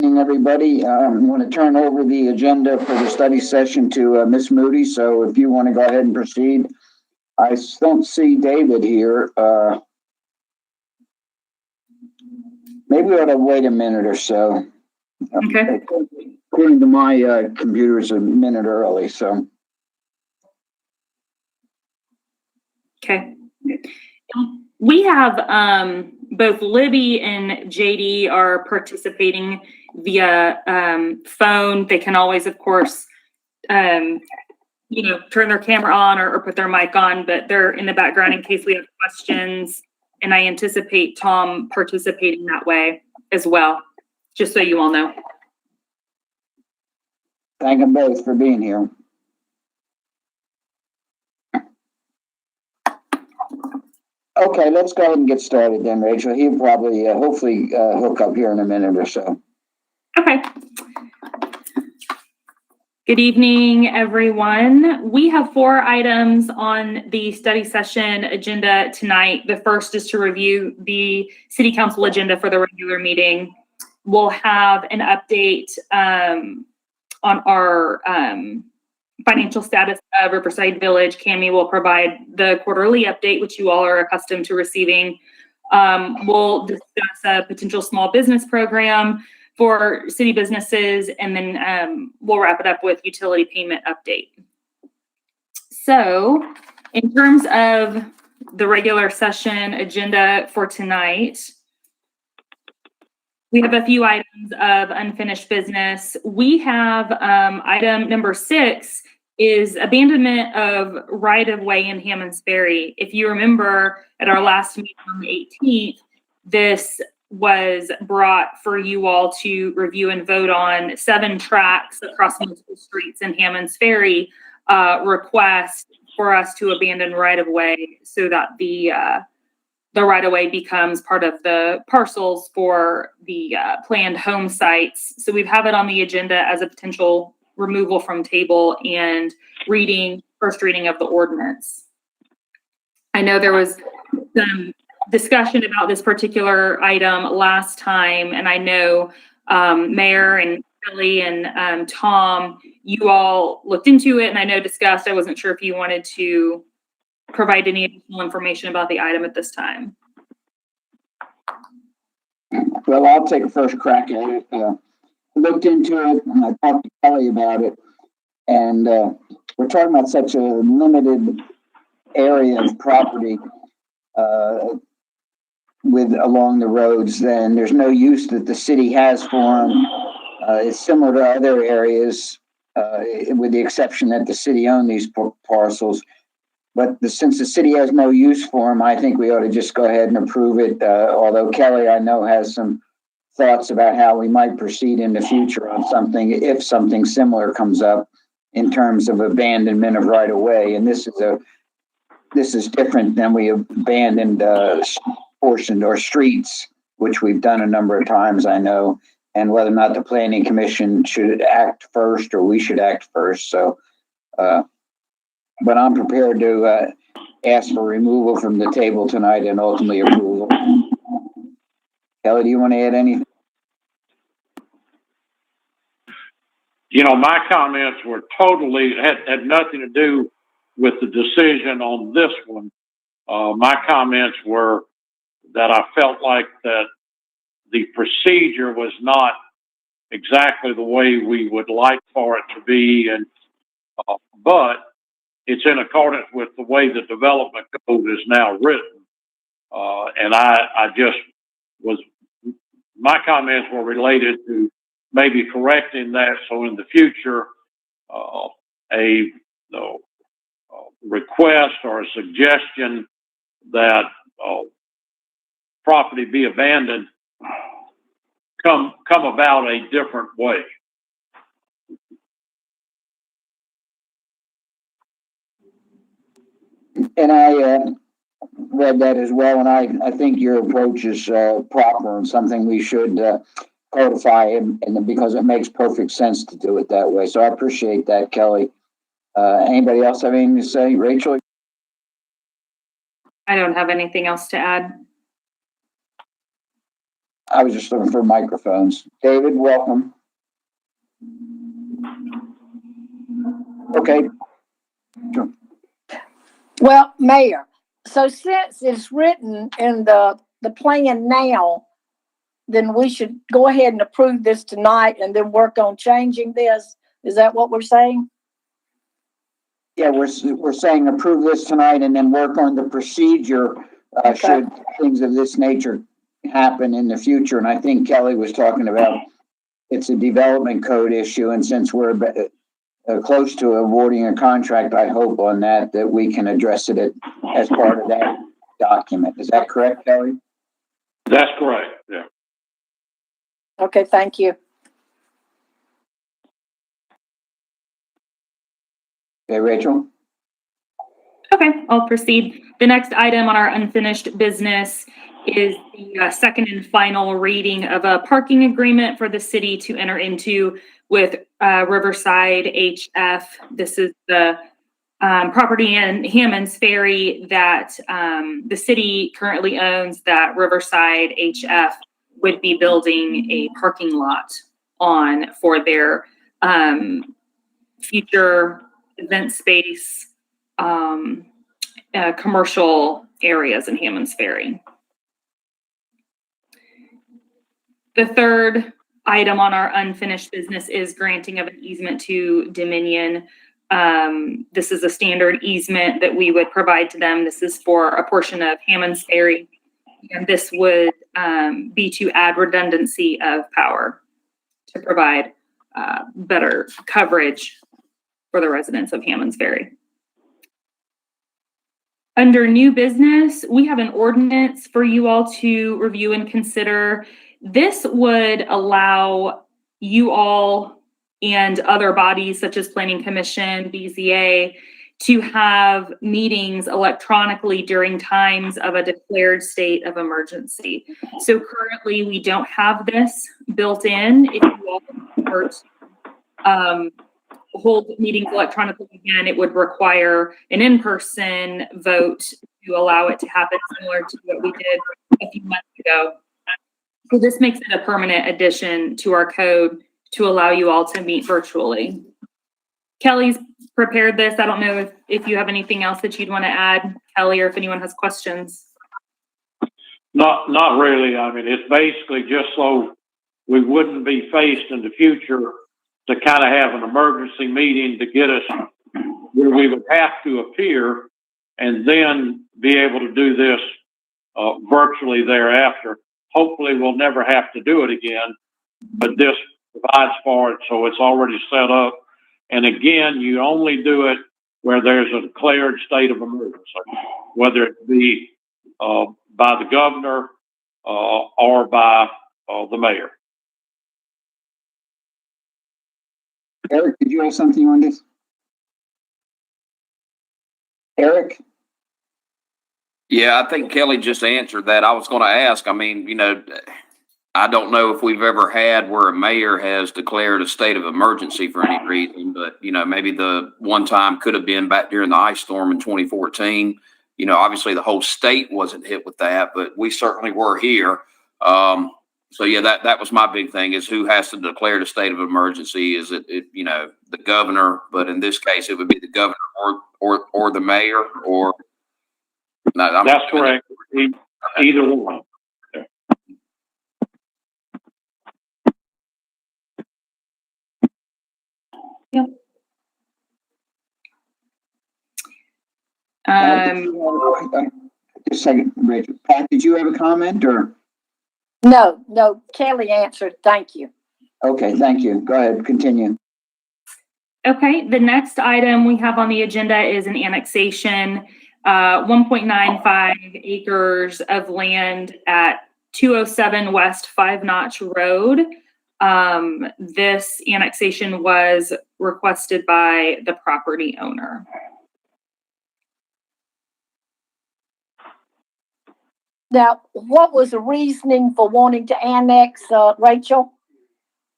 Evening, everybody. I want to turn over the agenda for the study session to Ms. Moody. So if you want to go ahead and proceed. I don't see David here. Maybe we ought to wait a minute or so. Okay. According to my computer, it's a minute early. So. Okay. We have both Libby and JD are participating via phone. They can always, of course, turn their camera on or put their mic on, but they're in the background in case we have questions. And I anticipate Tom participating that way as well, just so you all know. Thank them both for being here. Okay, let's go ahead and get started then, Rachel. He'll probably, hopefully, hook up here in a minute or so. Okay. Good evening, everyone. We have 4 items on the study session agenda tonight. The first is to review the City Council agenda for the regular meeting. We'll have an update on our financial status of Riverside Village. Cami will provide the quarterly update, which you all are accustomed to receiving. We'll discuss a potential small business program for city businesses, and then we'll wrap it up with utility payment update. So in terms of the regular session agenda for tonight, we have a few items of unfinished business. We have item number 6 is abandonment of right-of-way in Hammond's Ferry. If you remember at our last meeting on the 18th, this was brought for you all to review and vote on 7 tracks across multiple streets in Hammond's Ferry request for us to abandon right-of-way so that the right-of-way becomes part of the parcels for the planned home sites. So we have it on the agenda as a potential removal from table and first reading of the ordinance. I know there was some discussion about this particular item last time, and I know Mayor and Kelly and Tom, you all looked into it, and I know discussed. I wasn't sure if you wanted to provide any additional information about the item at this time. Well, I'll take a first crack at it. Looked into it, and I talked to Kelly about it, and we're talking about such a limited area of property along the roads, then there's no use that the city has for them. It's similar to other areas, with the exception that the city owns these parcels. But since the city has no use for them, I think we ought to just go ahead and approve it. Although Kelly, I know, has some thoughts about how we might proceed in the future on something, if something similar comes up in terms of abandonment of right of way. And this is different than we have abandoned portions or streets, which we've done a number of times, I know, and whether or not the planning commission should act first or we should act first. So, but I'm prepared to ask for removal from the table tonight and ultimately approval. Kelly, do you want to add anything? My comments were totally, had nothing to do with the decision on this one. My comments were that I felt like that the procedure was not exactly the way we would like for it to be, and but it's in accordance with the way the development code is now written. And I just was, my comments were related to maybe correcting that so in the future a request or a suggestion that property be abandoned come about a different way. And I read that as well, and I think your approach is proper and something we should codify, and because it makes perfect sense to do it that way. So I appreciate that, Kelly. Anybody else have anything to say? Rachel? I don't have anything else to add. I was just looking for microphones. David, welcome. Okay. Well, Mayor, so since it's written in the plan now, then we should go ahead and approve this tonight and then work on changing this. Is that what we're saying? Yeah, we're saying approve this tonight and then work on the procedure, Okay. should things of this nature happen in the future. And I think Kelly was talking about it's a development code issue, and since we're close to awarding a contract, I hope on that we can address it as part of that document. Is that correct, Kelly? That's correct, yeah. Okay, thank you. Okay, Rachel? Okay, I'll proceed. The next item on our unfinished business is the second and final reading of a parking agreement for the city to enter into with Riverside HF. This is the property in Hammond's Ferry that the city currently owns, that Riverside HF would be building a parking lot on for their future event space, commercial areas in Hammond's Ferry. The third item on our unfinished business is granting of an easement to Dominion. This is a standard easement that we would provide to them. This is for a portion of Hammond's Ferry, and this would be to add redundancy of power to provide better coverage for the residents of Hammond's Ferry. Under new business, we have an ordinance for you all to review and consider. This would allow you all and other bodies such as Planning Commission, BZA, to have meetings electronically during times of a declared state of emergency. So currently we don't have this built in. If you all were to hold meetings electronically again, it would require an in-person vote to allow it to happen, similar to what we did a few months ago. So this makes it a permanent addition to our code to allow you all to meet virtually. Kelly's prepared this. I don't know if you have anything else that you'd want to add, Kelly, or if anyone has questions. Not really. I mean, it's basically just so we wouldn't be faced in the future to kind of have an emergency meeting to get us where we would have to appear and then be able to do this virtually thereafter. Hopefully we'll never have to do it again, but this provides for it, so it's already set up. And again, you only do it where there's a declared state of emergency, whether it be by the governor or by the mayor. Eric, did you have something on this? Eric? Yeah, I think Kelly just answered that. I was going to ask, I mean, I don't know if we've ever had where a mayor has declared a state of emergency for any reason, but, maybe the one time could have been back during the ice storm in 2014. Obviously the whole state wasn't hit with that, but we certainly were here. So yeah, that was my big thing, is who has to declare the state of emergency? Is it the governor? But in this case, it would be the governor or the mayor, or no, that's correct. Either one. Yep. Just a second, Rachel. Pat, did you have a comment or? No, Kelly answered. Thank you. Okay, thank you. Go ahead, continue. Okay, the next item we have on the agenda is an annexation, 1.95 acres of land at 207 West Five Notch Road. This annexation was requested by the property owner. Now, what was the reasoning for wanting to annex, Rachel?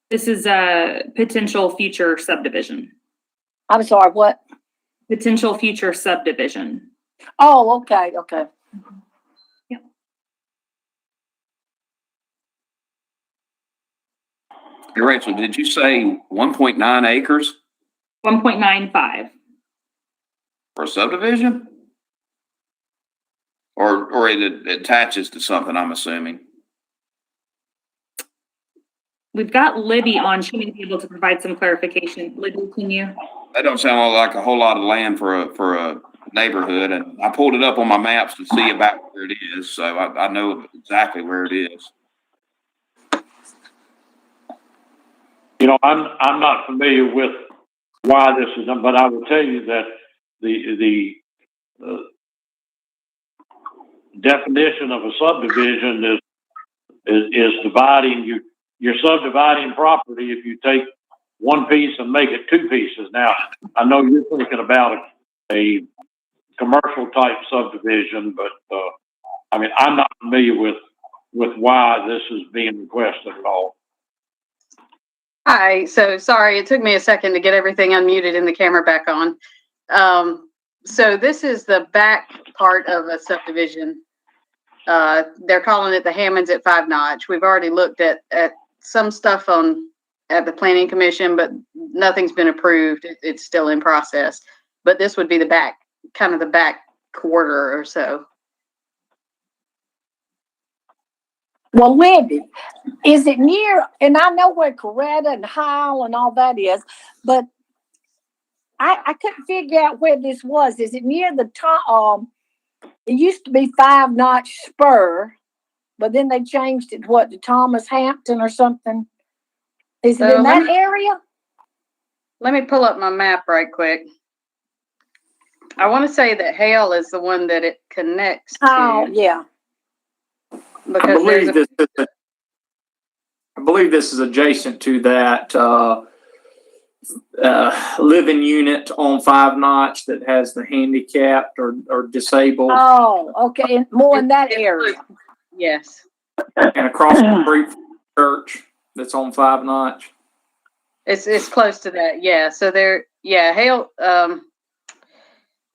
This is a potential future subdivision. I'm sorry, what? Potential future subdivision. Oh, okay. Yep. Hey, Rachel, did you say 1.9 acres 1.95. for a subdivision? Or it attaches to something, I'm assuming. We've got Libby on. She may be able to provide some clarification. Libby, can you? That don't sound like a whole lot of land for a neighborhood, and I pulled it up on my maps to see about where it is, so I know exactly where it is. You know, I'm not familiar with why this is done, but I will tell you that the definition of a subdivision is dividing you're subdividing property if you take one piece and make it two pieces. Now, I know you're thinking about a commercial type subdivision, but I mean, I'm not familiar with why this is being requested at all. Hi, so sorry, it took me a second to get everything unmuted and the camera back on. So this is the back part of a subdivision. They're calling it the Hammonds at 5 Notch. We've already looked at some stuff at the Planning Commission, but nothing's been approved. It's still in process. But this would be the back, kind of the back quarter or so. Well, Libby, is it near, and I know where Coretta and Howell and all that is, but I couldn't figure out where this was. Is it near the top? It used to be 5 Notch Spur, but then they changed it, to Thomas Hampton or something? Is it in that area? Let me pull up my map right quick. I want to say that Hale is the one that it connects to. Oh, yeah. Because I believe this is adjacent to that living unit on 5 Notch that has the handicapped or disabled. Oh, okay. More in that area. Yes. And across the street from the church that's on 5 Notch. It's close to that. Yeah. So Hale, I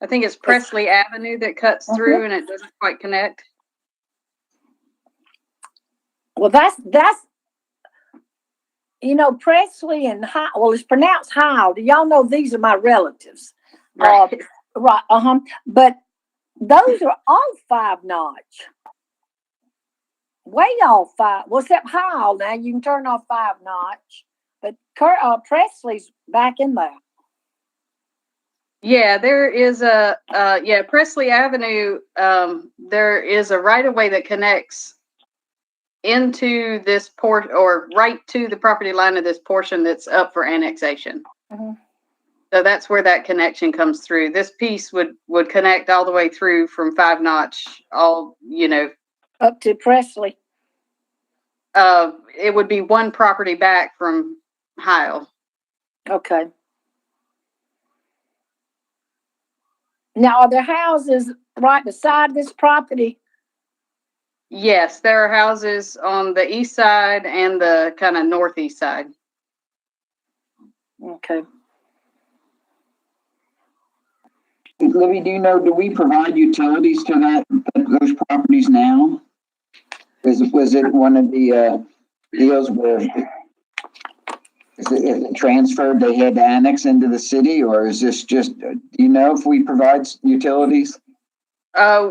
think it's Presley Avenue that cuts through and it doesn't quite connect. Well, that's Presley and Howell. Well, it's pronounced Howell. Do y'all know these are my relatives? Right. Right. But those are all 5 Notch. Way off 5. Well, except Howell now, you can turn off 5 Notch. But Presley's back in there. Yeah, there is Presley Avenue. There is a right of way that connects into this port or right to the property line of this portion that's up for annexation. Mm-hmm. So that's where that connection comes through. This piece would connect all the way through from 5 Notch, Up to Presley. It would be one property back from Hyle. Okay. Now, are there houses right beside this property? Yes, there are houses on the east side and the kind of northeast side. Okay. Libby, do we provide utilities to those properties now? Was it one of the deals where if it transferred, they had to annex into the city, or is this just, do you know if we provide utilities?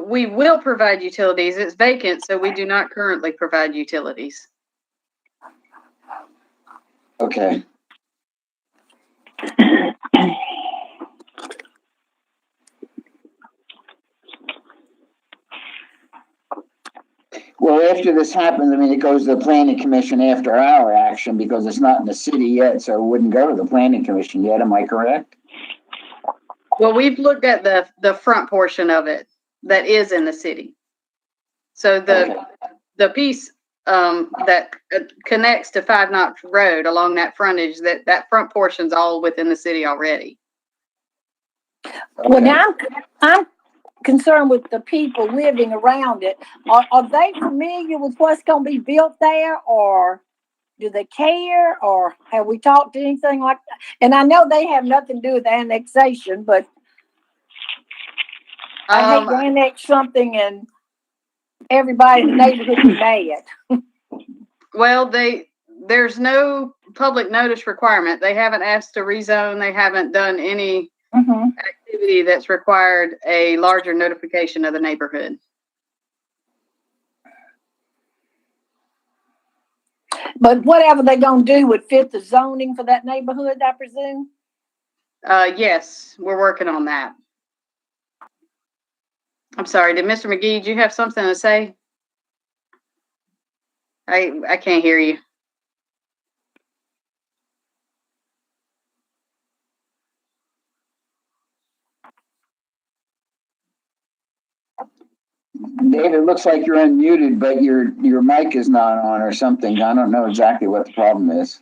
We will provide utilities. It's vacant, so we do not currently provide utilities. Okay. Well, after this happens, I mean, it goes to the planning commission after our action because it's not in the city yet, so it wouldn't go to the planning commission yet. Am I correct? Well, we've looked at the front portion of it that is in the city. So the piece that connects to 5 Notch Road along that frontage, that front portion's all within the city already. Well, now I'm concerned with the people living around it. Are they familiar with what's going to be built there, or do they care, or have we talked to anything like that? And I know they have nothing to do with annexation, but I hate to annex something and everybody in the neighborhood be mad. Well, they there's no public notice requirement. They haven't asked to rezone. They haven't done any Mhm. activity that's required a larger notification of the neighborhood. But whatever they gonna do would fit the zoning for that neighborhood, I presume? Yes, we're working on that. I'm sorry, did Mr. McGee, do you have something to say? I can't hear you. David, it looks like you're unmuted, but your mic is not on or something. I don't know exactly what the problem is.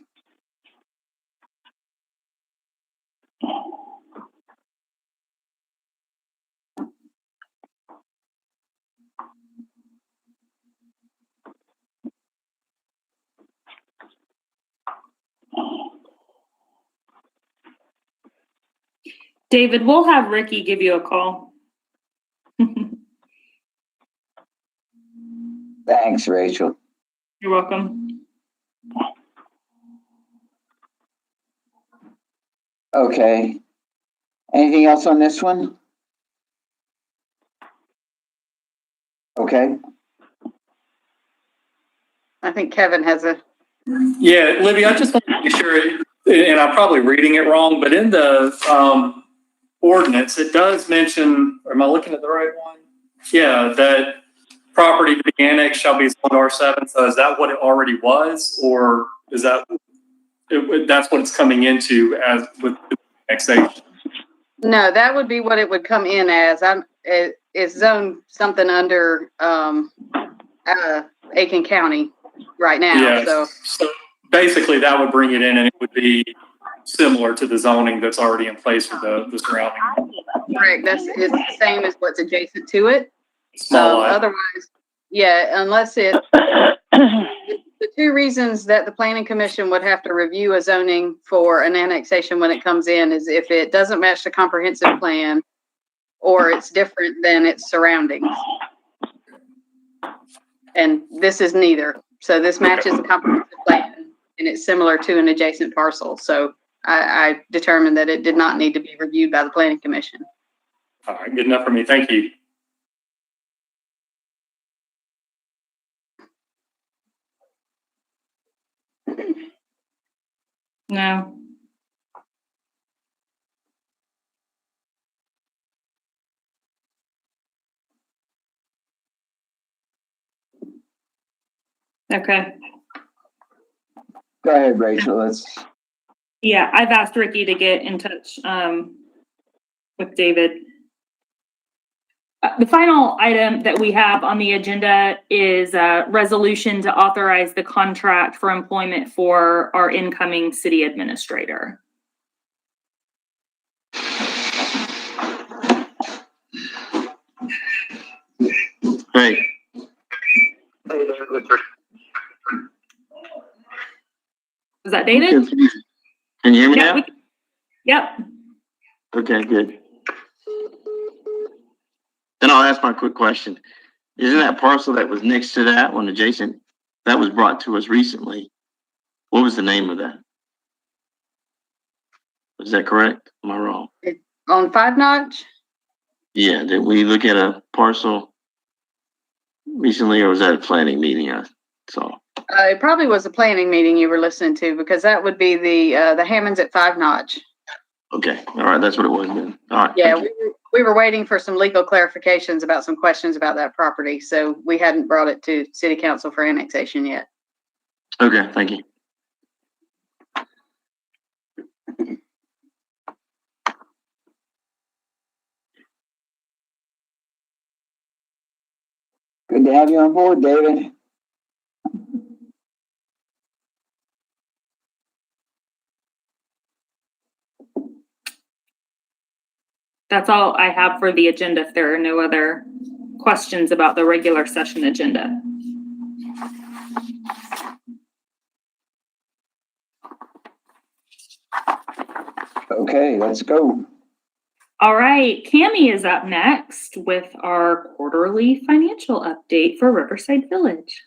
David, we'll have Ricky give you a call. Thanks, Rachel. You're welcome. Okay. Anything else on this one? Okay. I think Kevin has a, Yeah, Libby, I just want to make sure, and I'm probably reading it wrong, but in the ordinance, it does mention, am I looking at the right one? Yeah, that property to be annexed shall be zoned R7. So is that what it already was, or is that that's what it's coming into as with annexation? no, that would be what it would come in as. It's zone something under Aiken County right now. Yeah. So Basically, that would bring it in, and it would be similar to the zoning that's already in place for the surrounding correct, it's the same as what's adjacent to it. small lot. Otherwise, yeah, unless it. The two reasons that the planning commission would have to review a zoning for an annexation when it comes in is if it doesn't match the comprehensive plan or it's different than its surroundings. And this is neither. So this matches the comprehensive plan and it's similar to an adjacent parcel. So I determined that it did not need to be reviewed by the planning commission. All right, good enough for me. Thank you. No. Okay. Go ahead, Rachel. Yeah, I've asked Ricky to get in touch with David. The final item that we have on the agenda is a resolution to authorize the contract for employment for our incoming city administrator. Hey. Is that David? Can you hear me Yeah, now? Yep. Okay, good. Then I'll ask my quick question. Isn't that parcel that was next to that one adjacent, that was brought to us recently? What was the name of that? Is that correct? Am I wrong? On 5 Notch? Yeah, did we look at a parcel recently or was that a planning meeting I saw? It probably was a planning meeting you were listening to because that would be the Hammonds at 5 Notch. Okay, all right, that's what it was then. All right. Yeah, we were waiting for some legal clarifications about some questions about that property, so we hadn't brought it to city council for annexation yet. Okay, thank you. Good to have you on board, David. That's all I have for the agenda. If there are no other questions about the regular session agenda. Okay, let's go. All right, Cammie is up next with our quarterly financial update for Riverside Village.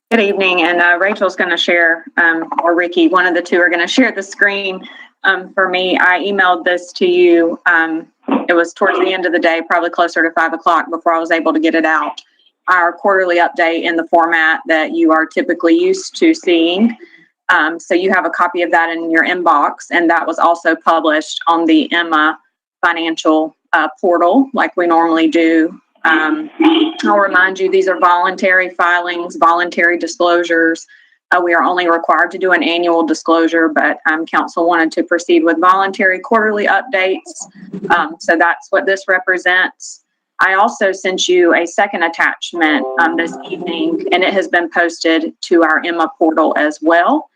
Good evening, and Rachel's going to share, or Ricky, one of the two are going to share the screen for me. I emailed this to you. It was towards the end of the day, probably closer to 5 o'clock before I was able to get it out. Our quarterly update in the format that you are typically used to seeing. So you have a copy of that in your inbox, and that was also published on the Emma financial portal like we normally do. I'll remind you, these are voluntary filings, voluntary disclosures. We are only required to do an annual disclosure, but council wanted to proceed with voluntary quarterly updates. So that's what this represents. I also sent you a second attachment this evening, and it has been posted to our Emma portal as well.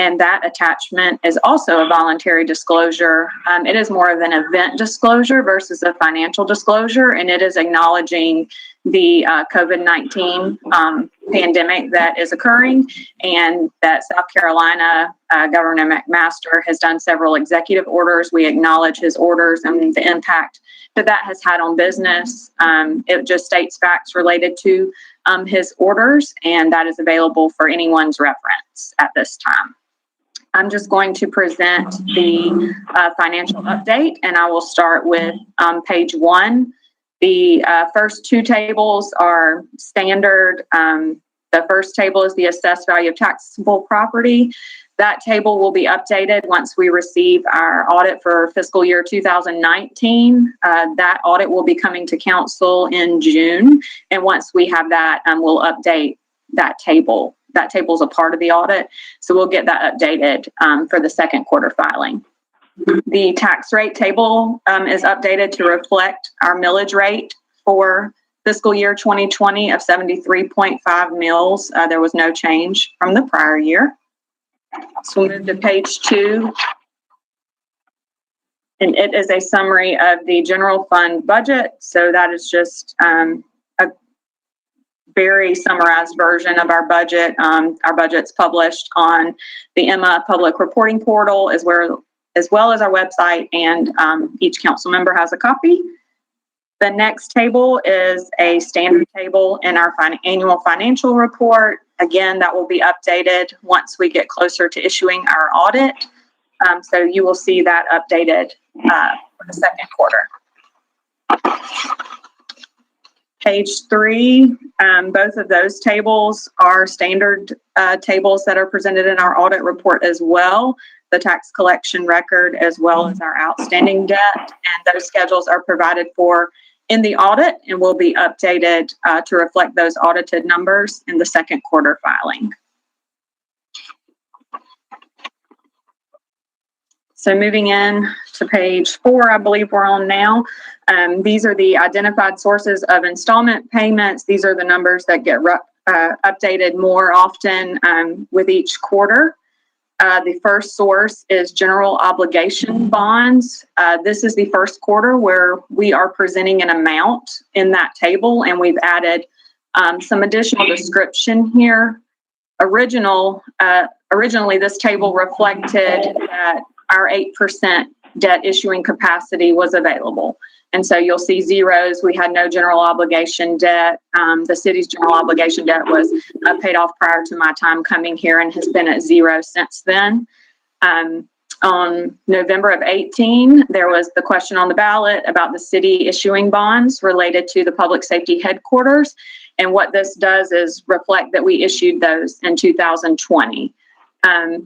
And that attachment is also a voluntary disclosure. It is more of an event disclosure versus a financial disclosure, and it is acknowledging the COVID-19 pandemic that is occurring, and that South Carolina Governor McMaster has done several executive orders. We acknowledge his orders and the impact that has had on business. It just states facts related to his orders, and that is available for anyone's reference at this time. I'm just going to present the financial update, and I will start with page 1. The first 2 tables are standard. The first table is the assessed value of taxable property. That table will be updated once we receive our audit for fiscal year 2019. That audit will be coming to council in June, and once we have that, we'll update that table. That table is a part of the audit, so we'll get that updated for the second quarter filing. The tax rate table is updated to reflect our millage rate for fiscal year 2020 of 73.5 mils. There was no change from the prior year. So we'll move to page 2. And it is a summary of the general fund budget. So that is just a very summarized version of our budget. Our budget's published on the Emma public reporting portal as well as our website, and each council member has a copy. The next table is a standard table in our annual financial report. Again, that will be updated once we get closer to issuing our audit. So you will see that updated for the second quarter. Page 3, both of those tables are standard tables that are presented in our audit report as well. The tax collection record as well as our outstanding debt, and those schedules are provided for in the audit and will be updated to reflect those audited numbers in the second quarter filing. So moving in to page 4, I believe we're on now. These are the identified sources of installment payments. These are the numbers that get updated more often with each quarter. The first source is general obligation bonds. This is the first quarter where we are presenting an amount in that table, and we've added some additional description here. Originally, this table reflected that our 8% debt issuing capacity was available. And so you'll see zeros. We had no general obligation debt. The city's general obligation debt was paid off prior to my time coming here and has been at 0 since then. On November of 18, there was the question on the ballot about the city issuing bonds related to the public safety headquarters. And what this does is reflect that we issued those in 2020.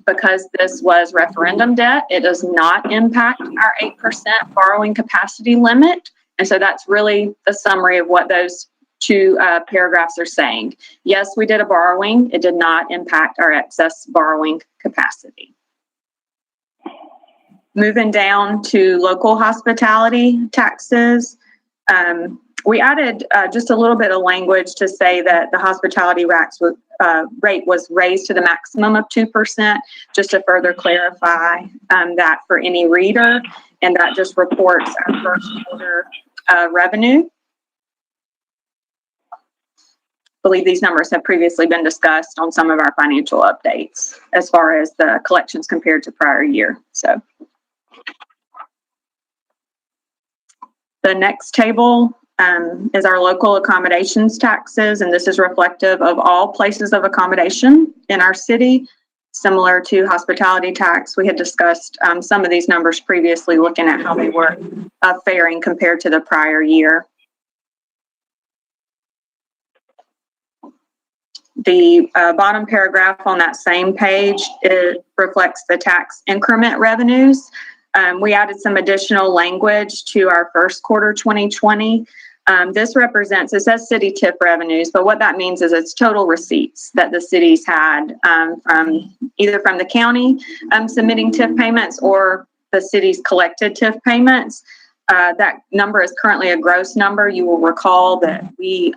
Because this was referendum debt, it does not impact our 8% borrowing capacity limit. And so that's really the summary of what those 2 paragraphs are saying. Yes, we did a borrowing. It did not impact our excess borrowing capacity. Moving down to local hospitality taxes. We added just a little bit of language to say that the hospitality rate was raised to the maximum of 2%, just to further clarify that for any reader, and that just reports our first quarter revenue. I believe these numbers have previously been discussed on some of our financial updates as far as the collections compared to prior year. So the next table is our local accommodations taxes, and this is reflective of all places of accommodation in our city. Similar to hospitality tax, we had discussed some of these numbers previously, looking at how they were faring compared to the prior year. The bottom paragraph on that same page, it reflects the tax increment revenues. We added some additional language to our first quarter 2020. This represents, it says city TIP revenues, but what that means is it's total receipts that the cities had from either from the county submitting TIF payments or the city's collected TIF payments. That number is currently a gross number. You will recall that we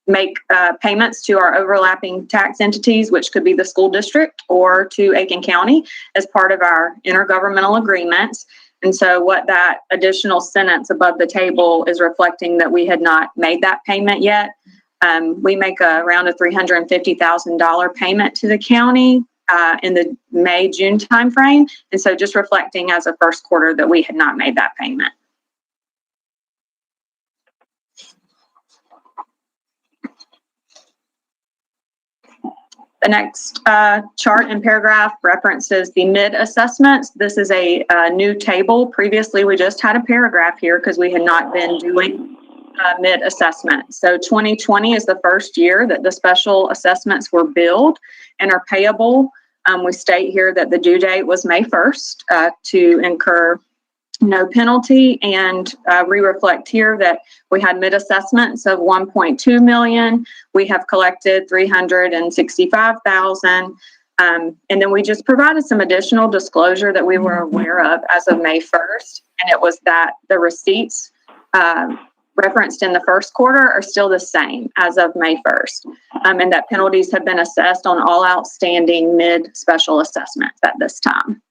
make payments to our overlapping tax entities, which could be the school district or to Aiken County as part of our intergovernmental agreements. And so what that additional sentence above the table is reflecting that we had not made that payment yet. We make around a $350,000 payment to the county in the May-June timeframe. And so just reflecting as a first quarter that we had not made that payment. The next chart and paragraph references the mid assessments. This is a new table. Previously, we just had a paragraph here because we had not been doing mid assessment. So 2020 is the first year that the special assessments were billed and are payable. We state here that the due date was May 1st to incur no penalty, and we reflect here that we had mid-assessments of 1.2 million. We have collected 365,000, and then we just provided some additional disclosure that we were aware of as of May 1st, and it was that the receipts referenced in the first quarter are still the same as of May 1st, and that penalties have been assessed on all outstanding mid-special assessments at this time.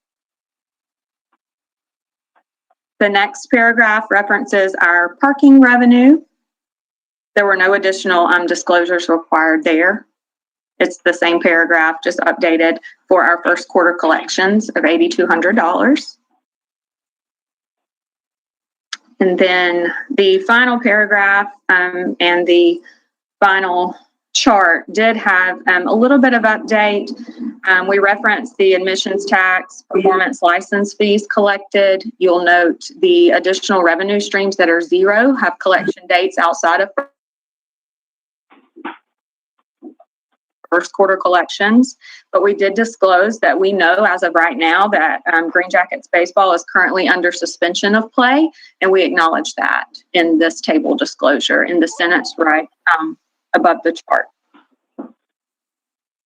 The next paragraph references our parking revenue. There were no additional disclosures required there. It's the same paragraph, just updated for our first quarter collections of $8,200. And then the final paragraph and the final chart did have a little bit of update. We referenced the admissions tax, performance license fees collected. You'll note the additional revenue streams that are zero have collection dates outside of first quarter collections. But we did disclose that we know as of right now that Green Jackets baseball is currently under suspension of play, and we acknowledge that in this table disclosure in the sentence right above the chart.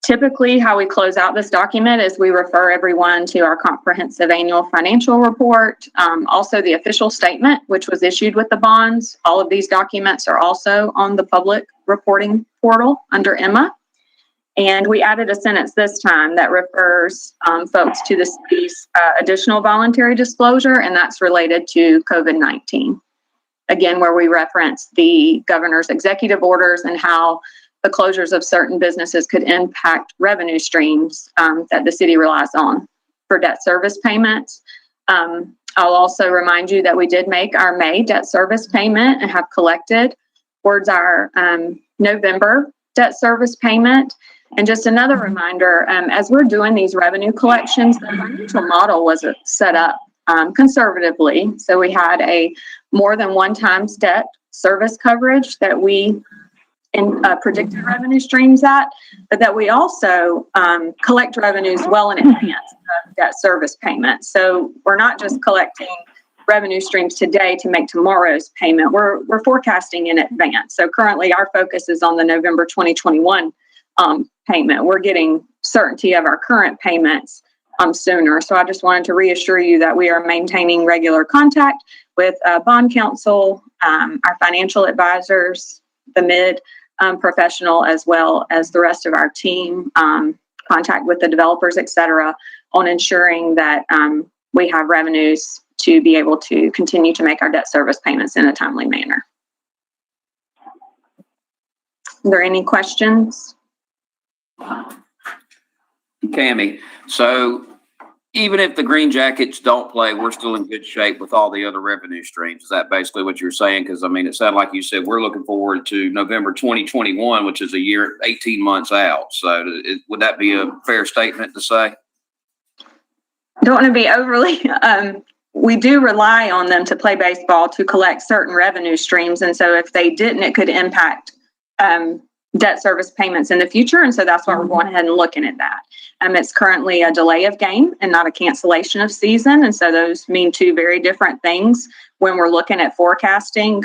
Typically, how we close out this document is we refer everyone to our comprehensive annual financial report, also the official statement, which was issued with the bonds. All of these documents are also on the public reporting portal under Emma. And we added a sentence this time that refers folks to the city's additional voluntary disclosure, and that's related to COVID-19. Again, where we reference the governor's executive orders and how the closures of certain businesses could impact revenue streams that the city relies on for debt service payments. I'll also remind you that we did make our May debt service payment and have collected towards our November debt service payment. And just another reminder, as we're doing these revenue collections, the financial model was set up conservatively. So we had a more than one times debt service coverage that we predicted revenue streams at, but that we also collect revenues well in advance of debt service payments. So we're not just collecting revenue streams today to make tomorrow's payment. We're forecasting in advance. So currently our focus is on the November 2021 payment. We're getting certainty of our current payments sooner. So I just wanted to reassure you that we are maintaining regular contact with bond counsel, our financial advisors, the mid professional, as well as the rest of our team, contact with the developers, et cetera, on ensuring that we have revenues to be able to continue to make our debt service payments in a timely manner. Are there any questions? Cammie, so even if the Green Jackets don't play, we're still in good shape with all the other revenue streams. Is that basically what you're saying? Because, I mean, it sounded like you said we're looking forward to November 2021, which is a year, 18 months out. So would that be a fair statement to say? Don't want to be overly, we do rely on them to play baseball to collect certain revenue streams. And so if they didn't, it could impact debt service payments in the future. And so that's why we're going ahead and looking at that. It's currently a delay of game and not a cancellation of season. And so those mean two very different things when we're looking at forecasting.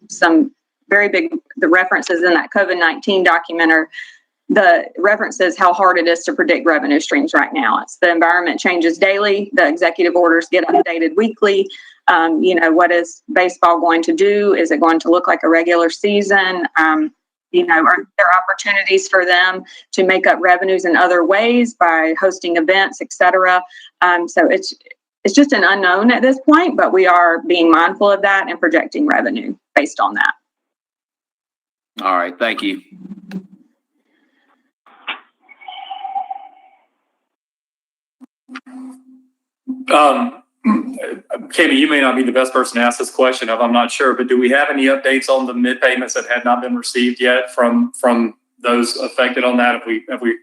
Some very big, the references in that COVID-19 document are the references how hard it is to predict revenue streams right now. It's the environment changes daily. The executive orders get updated weekly. What is baseball going to do? Is it going to look like a regular season? Are there opportunities for them to make up revenues in other ways by hosting events, et cetera? So it's just an unknown at this point, but we are being mindful of that and projecting revenue based on that. All right. Thank you. Katie, you may not be the best person to ask this question of, I'm not sure, but do we have any updates on the mid payments that had not been received yet from those affected on that? Have we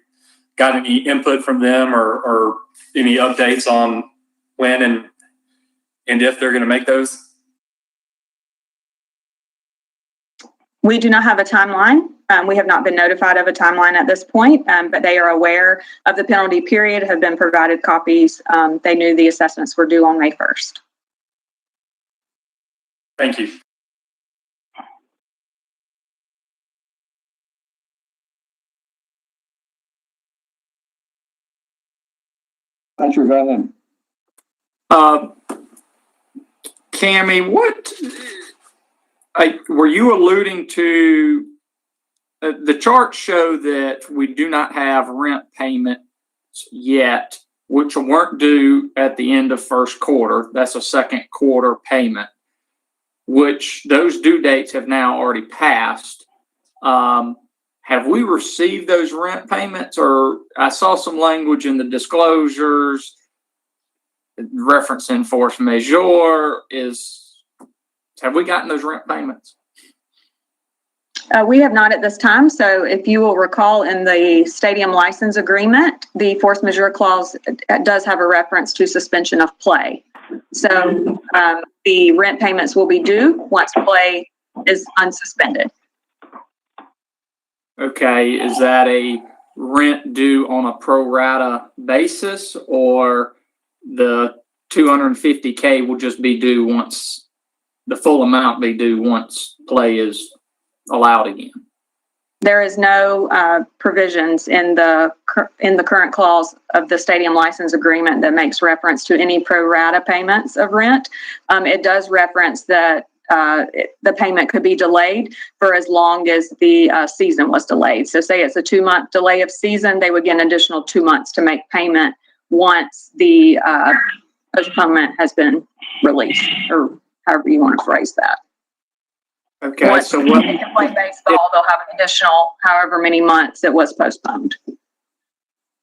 got any input from them or any updates on when and if they're going to make those? We do not have a timeline. We have not been notified of a timeline at this point, but they are aware of the penalty period, have been provided copies. They knew the assessments were due on May 1st. Thank you. Patrick, go ahead. Cammie, were you alluding to the charts show that we do not have rent payments yet, which weren't due at the end of first quarter. That's a second quarter payment, which those due dates have now already passed. Have we received those rent payments? Or I saw some language in the disclosures referencing force majeure. Have we gotten those rent payments? We have not at this time. So if you will recall in the stadium license agreement, the force majeure clause does have a reference to suspension of play. So the rent payments will be due once play is unsuspended. Okay, is that a rent due on a pro rata basis, or the $250K will just be due once the full amount be due once play is allowed again? There is no provisions in the current clause of the stadium license agreement that makes reference to any pro rata payments of rent. It does reference that the payment could be delayed for as long as the season was delayed. So say it's a 2-month delay of season, they would get an additional 2 months to make payment once the postponement has been released, or however you want to phrase that. Okay, once so they can play baseball, they'll have an additional however many months it was postponed.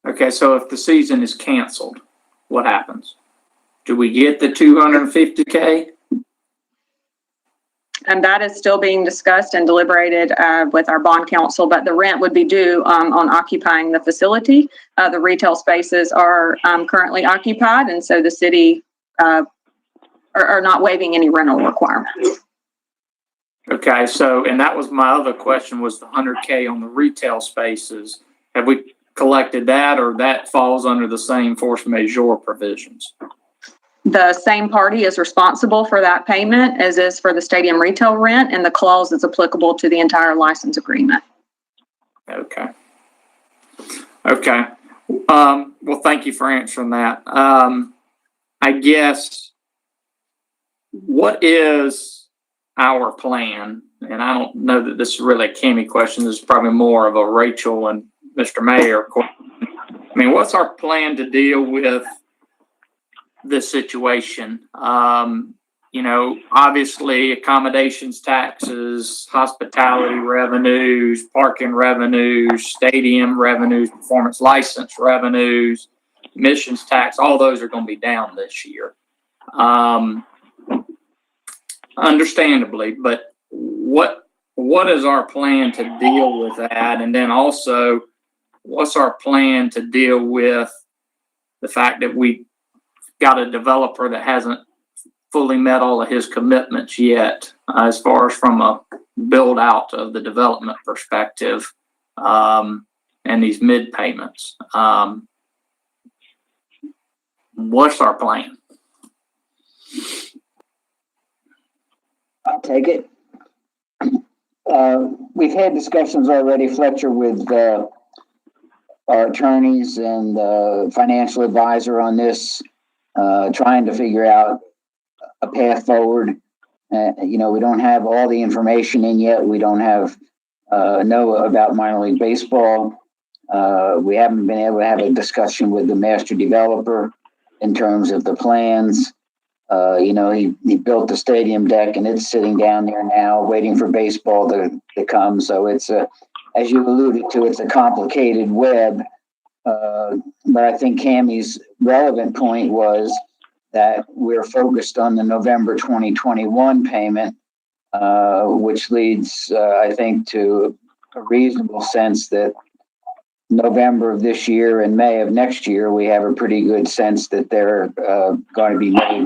Okay, so if the season is canceled, what happens? Do we get the $250K? And that is still being discussed and deliberated with our bond counsel, but the rent would be due on occupying the facility. The retail spaces are currently occupied, and so the city are not waiving any rental requirements. Okay, so, and that was my other question, was the $100K on the retail spaces. Have we collected that, or that falls under the same force majeure provisions? The same party is responsible for that payment as is for the stadium retail rent, and the clause is applicable to the entire license agreement. Okay. Okay. Well, thank you for answering that. I guess, what is our plan? And I don't know that this is really a Cammie question. This is probably more of a Rachel and Mr. Mayor question. I mean, what's our plan to deal with this situation? Obviously accommodations taxes, hospitality revenues, parking revenues, stadium revenues, performance license revenues. emissions tax, all those are going to be down this year. Understandably, but what is our plan to deal with that? And then also, what's our plan to deal with the fact that we got a developer that hasn't fully met all of his commitments yet, as far as from a build out of the development perspective, and these mid payments. What's our plan? I'll take it. We've had discussions already, Fletcher, with our attorneys and financial advisor on this, trying to figure out a path forward. We don't have all the information in yet. We don't know about minor league baseball. We haven't been able to have a discussion with the master developer in terms of the plans. He built the stadium deck and it's sitting down there now waiting for baseball to come. So it's as you alluded to, it's a complicated web. But I think Cammie's relevant point was that we're focused on the November 2021 payment, which leads, I think, to a reasonable sense that November of this year and May of next year, we have a pretty good sense that they're going to be made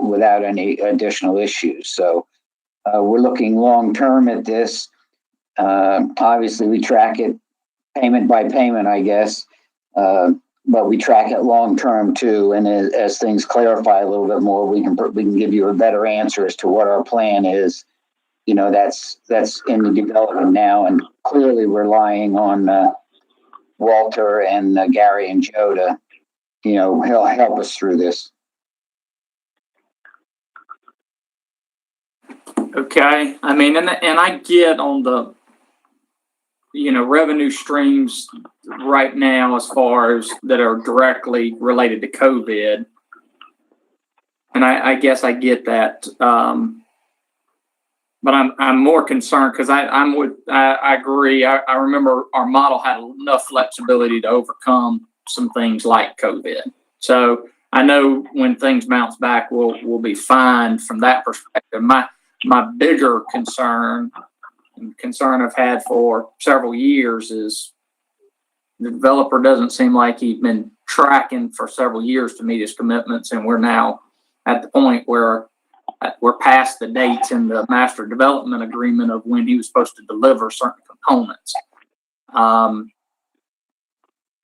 without any additional issues. So we're looking long term at this. Obviously, we track it payment by payment, I guess, but we track it long term too. And as things clarify a little bit more, we can give you a better answer as to what our plan is. That's in the development now, and clearly relying on Walter and Gary and Joe to, help us through this. Okay. I mean, and I get on the, revenue streams right now as far as that are directly related to COVID. And I guess I get that. But I'm more concerned because I agree. I remember our model had enough flexibility to overcome some things like COVID. So I know when things bounce back, we'll be fine from that perspective. My bigger concern I've had for several years is the developer doesn't seem like he's been tracking for several years to meet his commitments, and we're now at the point where we're past the dates in the master development agreement of when he was supposed to deliver certain components.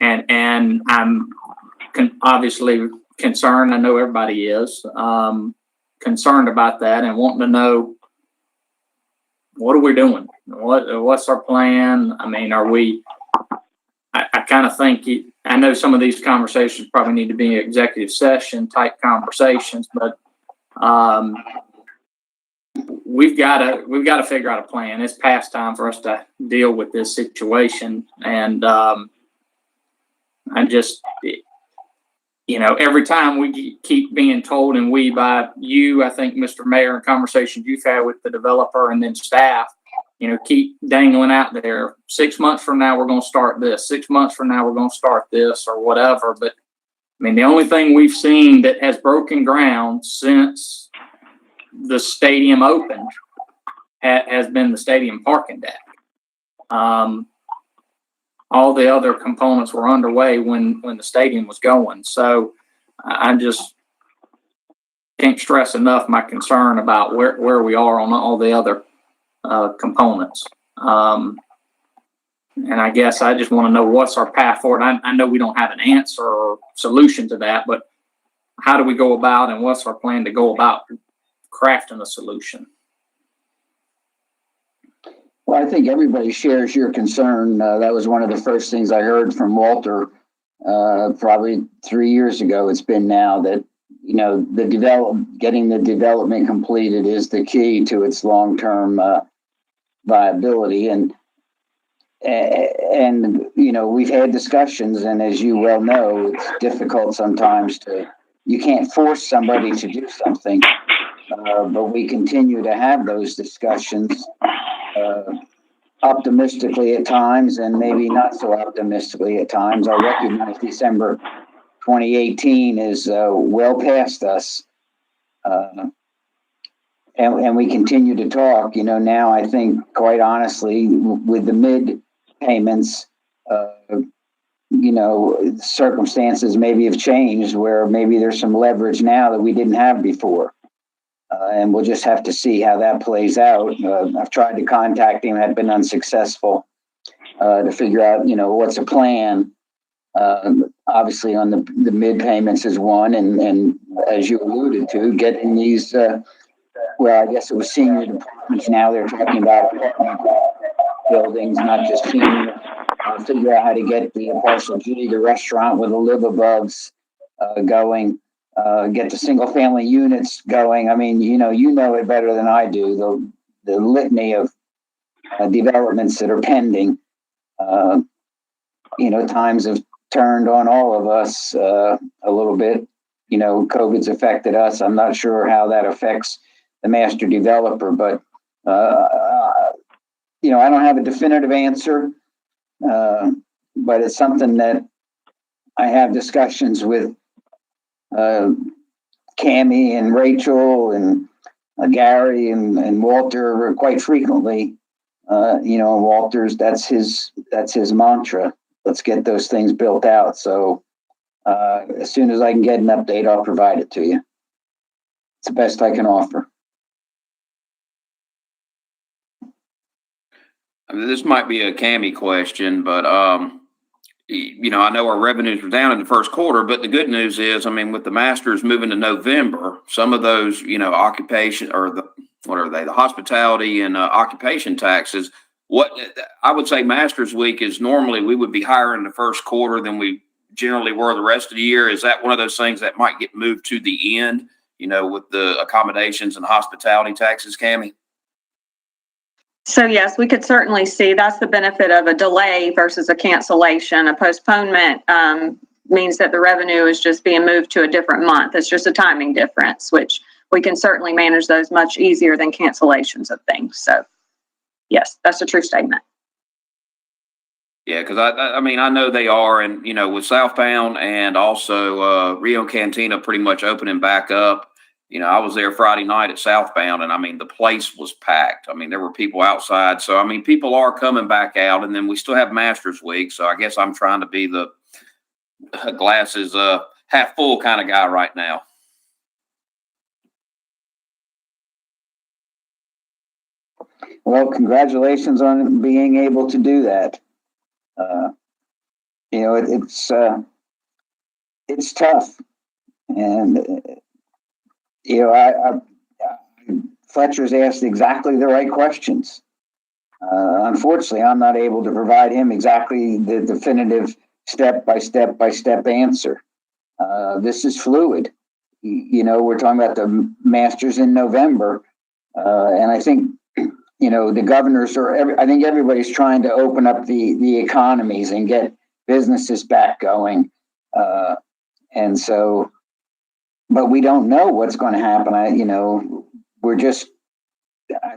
And I'm obviously concerned. I know everybody is concerned about that and wanting to know, what are we doing? What's our plan? I mean, I kind of think I know some of these conversations probably need to be executive session type conversations, but we've got to figure out a plan. It's past time for us to deal with this situation. And I just, every time we keep being told, and we by you, I think, Mr. Mayor, in conversations you've had with the developer and then staff, keep dangling out there. 6 months from now, we're going to start this. 6 months from now, we're going to start this or whatever. But I mean, the only thing we've seen that has broken ground since the stadium opened has been the stadium parking deck. All the other components were underway when the stadium was going. So I just can't stress enough my concern about where we are on all the other components. And I guess I just want to know what's our path forward. I know we don't have an answer or solution to that, but how do we go about, and what's our plan to go about crafting a solution? Well, I think everybody shares your concern. That was one of the first things I heard from Walter, probably 3 years ago. It's been now that, getting the development completed is the key to its long-term viability. And we've had discussions, and as you well know, it's difficult sometimes you can't force somebody to do something, but we continue to have those discussions, optimistically at times and maybe not so optimistically at times. I recognize December 2018 is well past us. And we continue to talk, now I think, quite honestly, with the mid payments, circumstances maybe have changed where maybe there's some leverage now that we didn't have before. And we'll just have to see how that plays out. I've tried to contact him, had been unsuccessful to figure out, what's a plan. Obviously on the mid payments is one, and as you alluded to, getting these, I guess it was senior departments. Now they're talking about apartment buildings, not just senior. Figure out how to get the Parcel G, the restaurant with the live-abouts going. Get the single-family units going. I mean, you know it better than I do. The litany of developments that are pending. Times have turned on all of us a little bit. COVID's affected us. I'm not sure how that affects the master developer, but I don't have a definitive answer. But it's something that I have discussions with Cammie and Rachel and Gary and Walter quite frequently. Walter's, that's his mantra. Let's get those things built out. So as soon as I can get an update, I'll provide it to you. It's the best I can offer. I mean, this might be a Cammie question, but I know our revenues were down in the first quarter, but the good news is, with the masters moving to November, some of those, occupation or the hospitality and occupation taxes. What I would say Masters Week is normally we would be higher in the first quarter than we generally were the rest of the year. Is that one of those things that might get moved to the end, with the accommodations and hospitality taxes, Cammie? So yes, we could certainly see that's the benefit of a delay versus a cancellation. A postponement means that the revenue is just being moved to a different month. It's just a timing difference, which we can certainly manage those much easier than cancellations of things. So yes, that's a true statement. Yeah, because I know they are, and with Southbound and also Rio Cantina pretty much opening back up. I was there Friday night at Southbound, and the place was packed. There were people outside. So, people are coming back out, and then we still have Masters Week. So I guess I'm trying to be the glasses half full kind of guy right now. Well, congratulations on being able to do that. It's tough, and Fletcher's asked exactly the right questions. Unfortunately, I'm not able to provide him exactly the definitive step by step answer. This is fluid. We're talking about the Masters in November, and I think the governors I think everybody's trying to open up the economies and get businesses back going, and so. But we don't know what's going to happen. I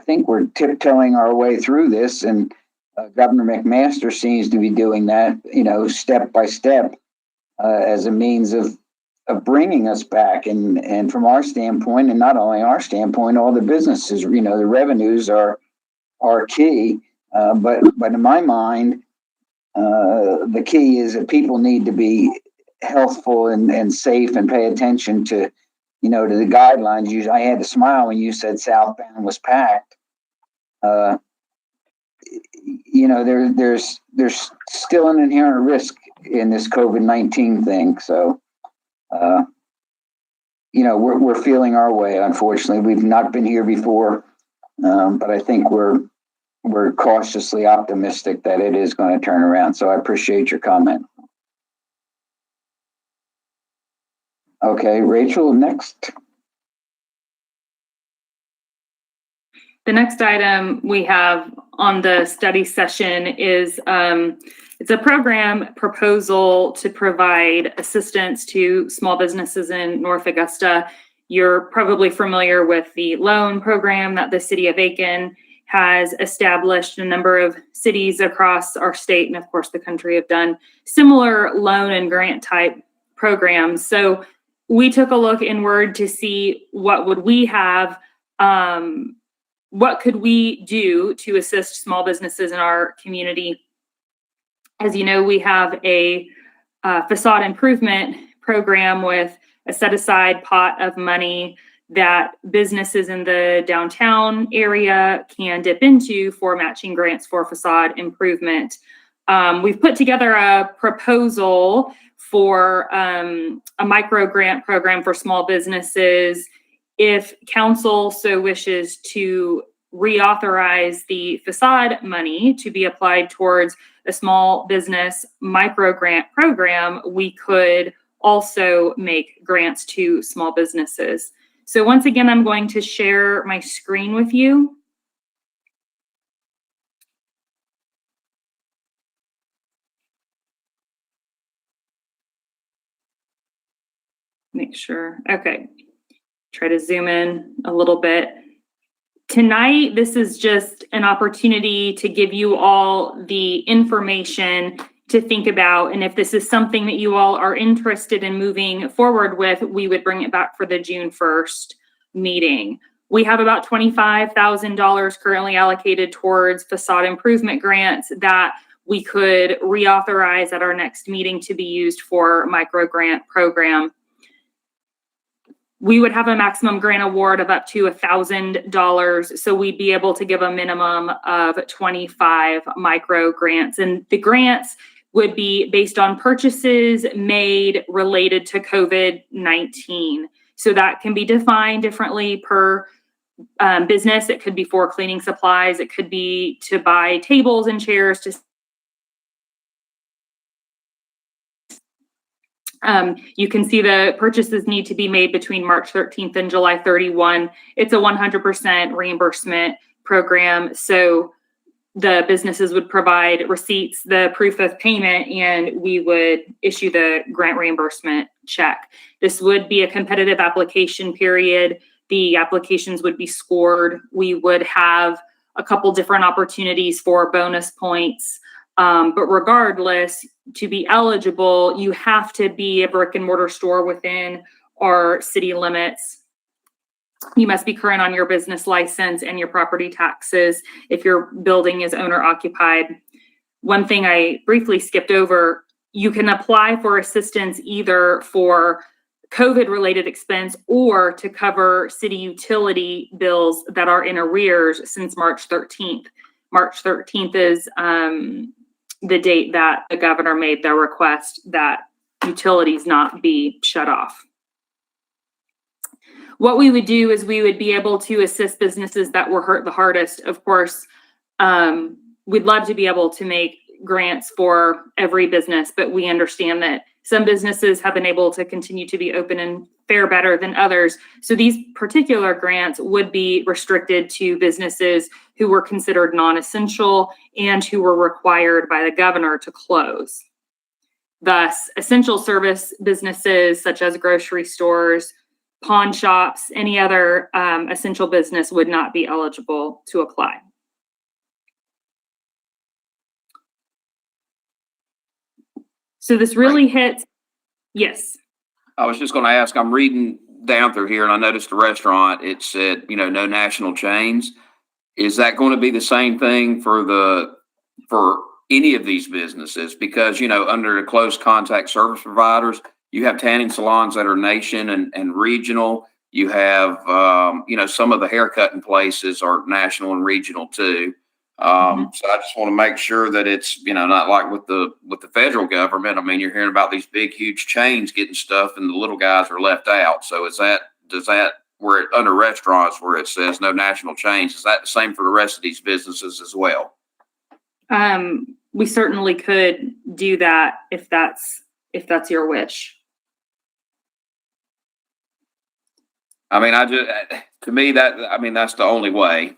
think we're tiptoeing our way through this, and Governor McMaster seems to be doing that, step by step, as a means of bringing us back. And from our standpoint, and not only our standpoint, all the businesses, the revenues are key. But in my mind, the key is that people need to be healthful and safe and pay attention to, to the guidelines. I had to smile when you said Southbound was packed. There's still an inherent risk in this COVID-19 thing. So, we're feeling our way. Unfortunately, we've not been here before, but I think we're cautiously optimistic that it is going to turn around. So I appreciate your comment. Okay, Rachel, next. The next item we have on the study session is it's a program proposal to provide assistance to small businesses in North Augusta. You're probably familiar with the loan program that the city of Aiken has established. A number of cities across our state and of course the country have done similar loan and grant type programs. So we took a look inward to see what would we have, what could we do to assist small businesses in our community. As you know, we have a facade improvement program with a set aside pot of money that businesses in the downtown area can dip into for matching grants for facade improvement. We've put together a proposal for a micro grant program for small businesses. If council so wishes to reauthorize the facade money to be applied towards a small business micro grant program, we could also make grants to small businesses. So once again, I'm going to share my screen with you. Make sure, okay. Try to zoom in a little bit. Tonight, this is just an opportunity to give you all the information to think about. And if this is something that you all are interested in moving forward with, we would bring it back for the June 1st meeting. We have about $25,000 currently allocated towards facade improvement grants that we could reauthorize at our next meeting to be used for micro grant program. We would have a maximum grant award of up to $1,000. So we'd be able to give a minimum of 25 micro grants. And the grants would be based on purchases made related to COVID-19. So that can be defined differently per business. It could be for cleaning supplies. It could be to buy tables and chairs to you can see the purchases need to be made between March 13th and July 31. It's a 100% reimbursement program. So the businesses would provide receipts, the proof of payment, and we would issue the grant reimbursement check. This would be a competitive application period. The applications would be scored. We would have a couple different opportunities for bonus points. But regardless, to be eligible, you have to be a brick and mortar store within our city limits. You must be current on your business license and your property taxes if your building is owner occupied. One thing I briefly skipped over, you can apply for assistance either for COVID related expense or to cover city utility bills that are in arrears since March 13th. March 13th is the date that the governor made the request that utilities not be shut off. What we would do is we would be able to assist businesses that were hurt the hardest. Of course, we'd love to be able to make grants for every business, but we understand that some businesses have been able to continue to be open and fare better than others. So these particular grants would be restricted to businesses who were considered non-essential and who were required by the governor to close. Thus, essential service businesses such as grocery stores, pawn shops, any other essential business would not be eligible to apply. So this really hits, yes. I was just going to ask, I'm reading down through here and I noticed the restaurant, it said, no national chains. Is that going to be the same thing for any of these businesses? Because, under the close contact service providers, you have tanning salons that are nation and regional. You have, some of the haircutting places are national and regional too. So I just want to make sure that it's, not like with the federal government. I mean, you're hearing about these big, huge chains getting stuff and the little guys are left out. So does that where it under restaurants where it says no national chains, is that the same for the rest of these businesses as well? We certainly could do that if that's your wish. I mean, to me that's the only way.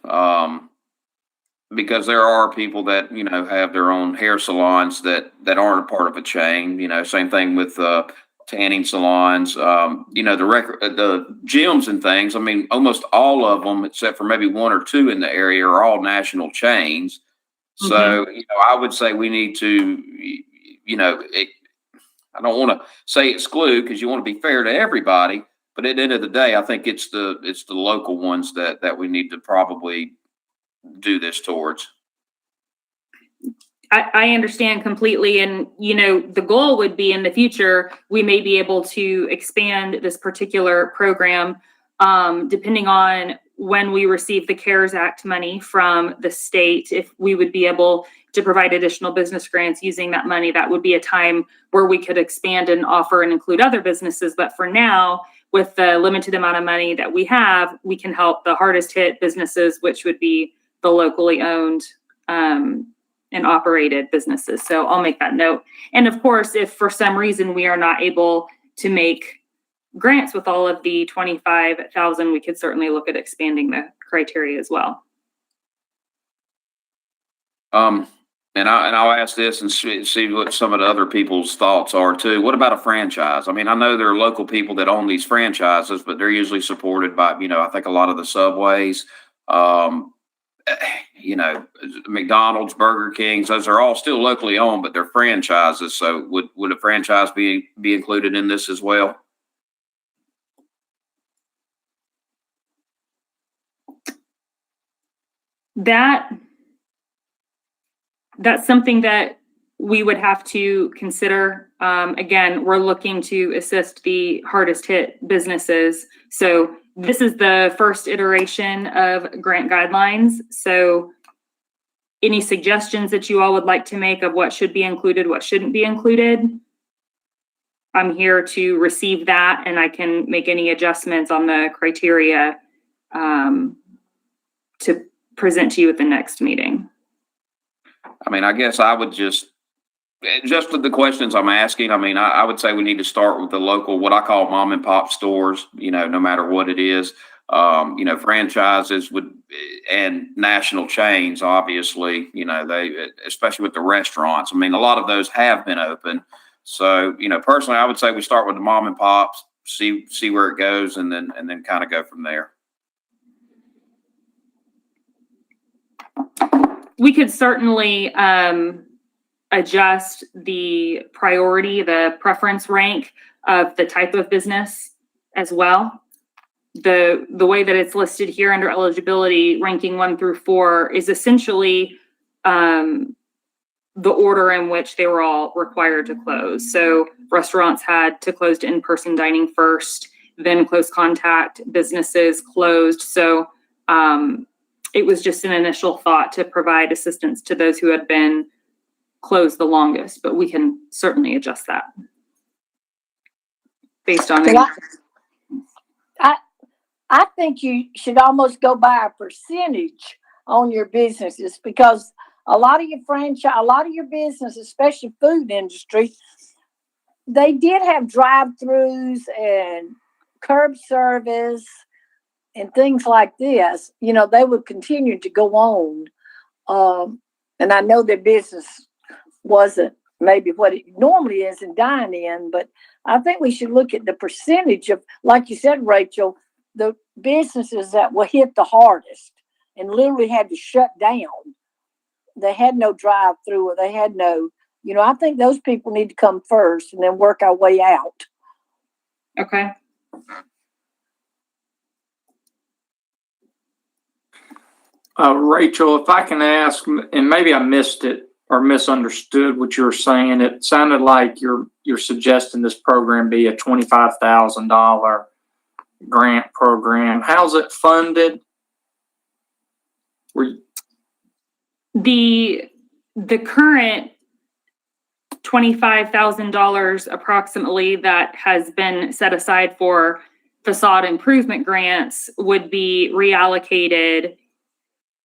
Because there are people that, have their own hair salons that aren't a part of a chain, same thing with tanning salons, the gyms and things. I mean, almost all of them, except for maybe one or two in the area, are all national chains. So, I would say we need to, I don't want to say exclude because you want to be fair to everybody, but at the end of the day, I think it's the local ones that we need to probably do this towards. I understand completely. And, you know, the goal would be in the future, we may be able to expand this particular program, depending on when we receive the CARES Act money from the state. If we would be able to provide additional business grants using that money, that would be a time where we could expand and offer and include other businesses. But for now, with the limited amount of money that we have, we can help the hardest hit businesses, which would be the locally owned, and operated businesses. So I'll make that note. And of course, if for some reason we are not able to make grants with all of the 25,000, we could certainly look at expanding the criteria as well. And I'll ask this and see what some of the other people's thoughts are too. What about a franchise? I mean, I know there are local people that own these franchises, but they're usually supported by, you know, I think a lot of the Subways, you know, McDonald's, Burger Kings, those are all still locally owned, but they're franchises. So would a franchise be included in this as well? That's something that we would have to consider. Again, we're looking to assist the hardest hit businesses. So this is the first iteration of grant guidelines. So any suggestions that you all would like to make of what should be included, what shouldn't be included, I'm here to receive that, and I can make any adjustments on the criteria to present to you at the next meeting. I mean, I guess I would just with the questions I'm asking, I mean, I would say we need to start with the local, what I call mom and pop stores, you know, no matter what it is. You know, franchises and national chains, obviously, you know, especially with the restaurants. I mean, a lot of those have been open. So, you know, personally, I would say we start with the mom and pops, see where it goes, and then kind of go from there. We could certainly adjust the priority, the preference rank of the type of business as well. The way that it's listed here under eligibility, ranking 1 through 4, is essentially the order in which they were all required to close. So restaurants had to close to in-person dining first, then close contact businesses closed. So it was just an initial thought to provide assistance to those who had been closed the longest, but we can certainly adjust that based on. I think you should almost go by a percentage on your businesses, because a lot of your business, especially food industry, they did have drive-throughs and curb service and things like this. You know, they would continue to go on. And I know their business wasn't maybe what it normally is in dine-in, but I think we should look at the percentage of, like you said, Rachel, the businesses that were hit the hardest and literally had to shut down. They had no drive-through, or they had no, you know, I think those people need to come first and then work our way out. Okay. Rachel, if I can ask, and maybe I missed it or misunderstood what you were saying, it sounded like you're suggesting this program be a $25,000 grant program. How's it funded? The current $25,000 approximately that has been set aside for facade improvement grants would be reallocated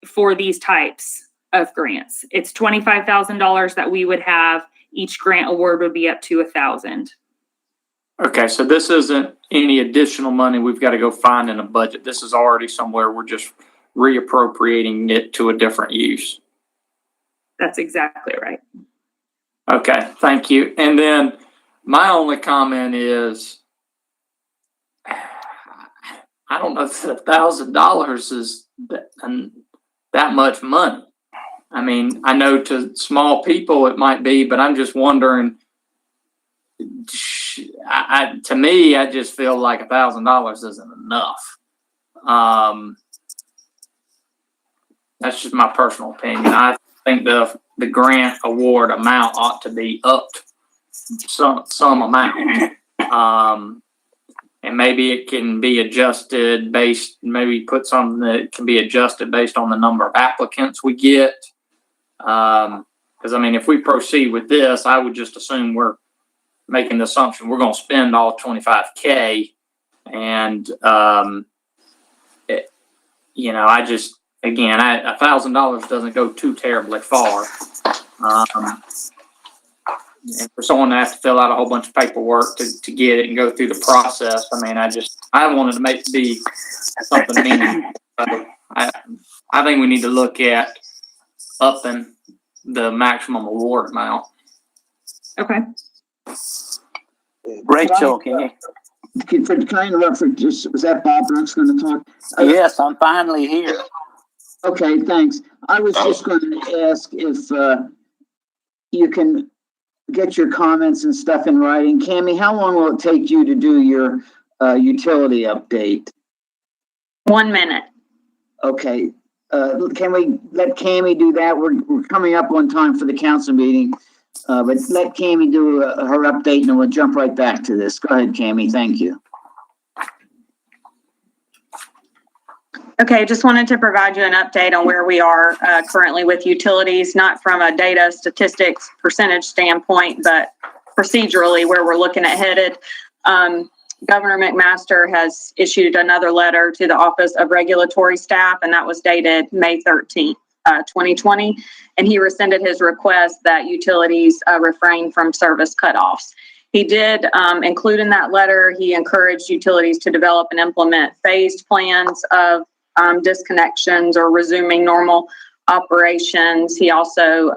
for these types of grants. It's $25,000 that we would have. Each grant award would be up to $1,000. Okay, so this isn't any additional money we've got to go find in a budget. This is already somewhere we're just reappropriating it to a different use. That's exactly right. Okay, thank you. And then my only comment is, I don't know if $1,000 is that much money. I mean, I know to small people it might be, but I'm just wondering, to me, I just feel like $1,000 isn't enough. That's just my personal opinion. I think the grant award amount ought to be upped some amount. And maybe it can be adjusted maybe put something that can be adjusted based on the number of applicants we get. Because I mean, if we proceed with this, I would just assume we're making the assumption we're going to spend all $25K, and I just again, $1,000 doesn't go too terribly far. And for someone to have to fill out a whole bunch of paperwork to get it and go through the process, I mean, I wanted to make it be something meaningful. So I think we need to look at upping the maximum award amount. Okay. Rachel, can I interrupt for just, was that Bob Brooks going to talk? yes, I'm finally here. Okay, thanks. I was just going to ask if you can get your comments and stuff in writing. Cammie, how long will it take you to do your utility update? 1 minute. Okay. Can we let Cammie do that? We're coming up on time for the council meeting, but let Cammie do her update and then we'll jump right back to this. Go ahead, Cammie. Thank you. Okay, just wanted to provide you an update on where we are currently with utilities, not from a data statistics percentage standpoint, but procedurally where we're looking at headed. Governor McMaster has issued another letter to the Office of Regulatory Staff, and that was dated May 13th, 2020. And he rescinded his request that utilities refrain from service cutoffs. He did include in that letter, he encouraged utilities to develop and implement phased plans of disconnections or resuming normal operations. He also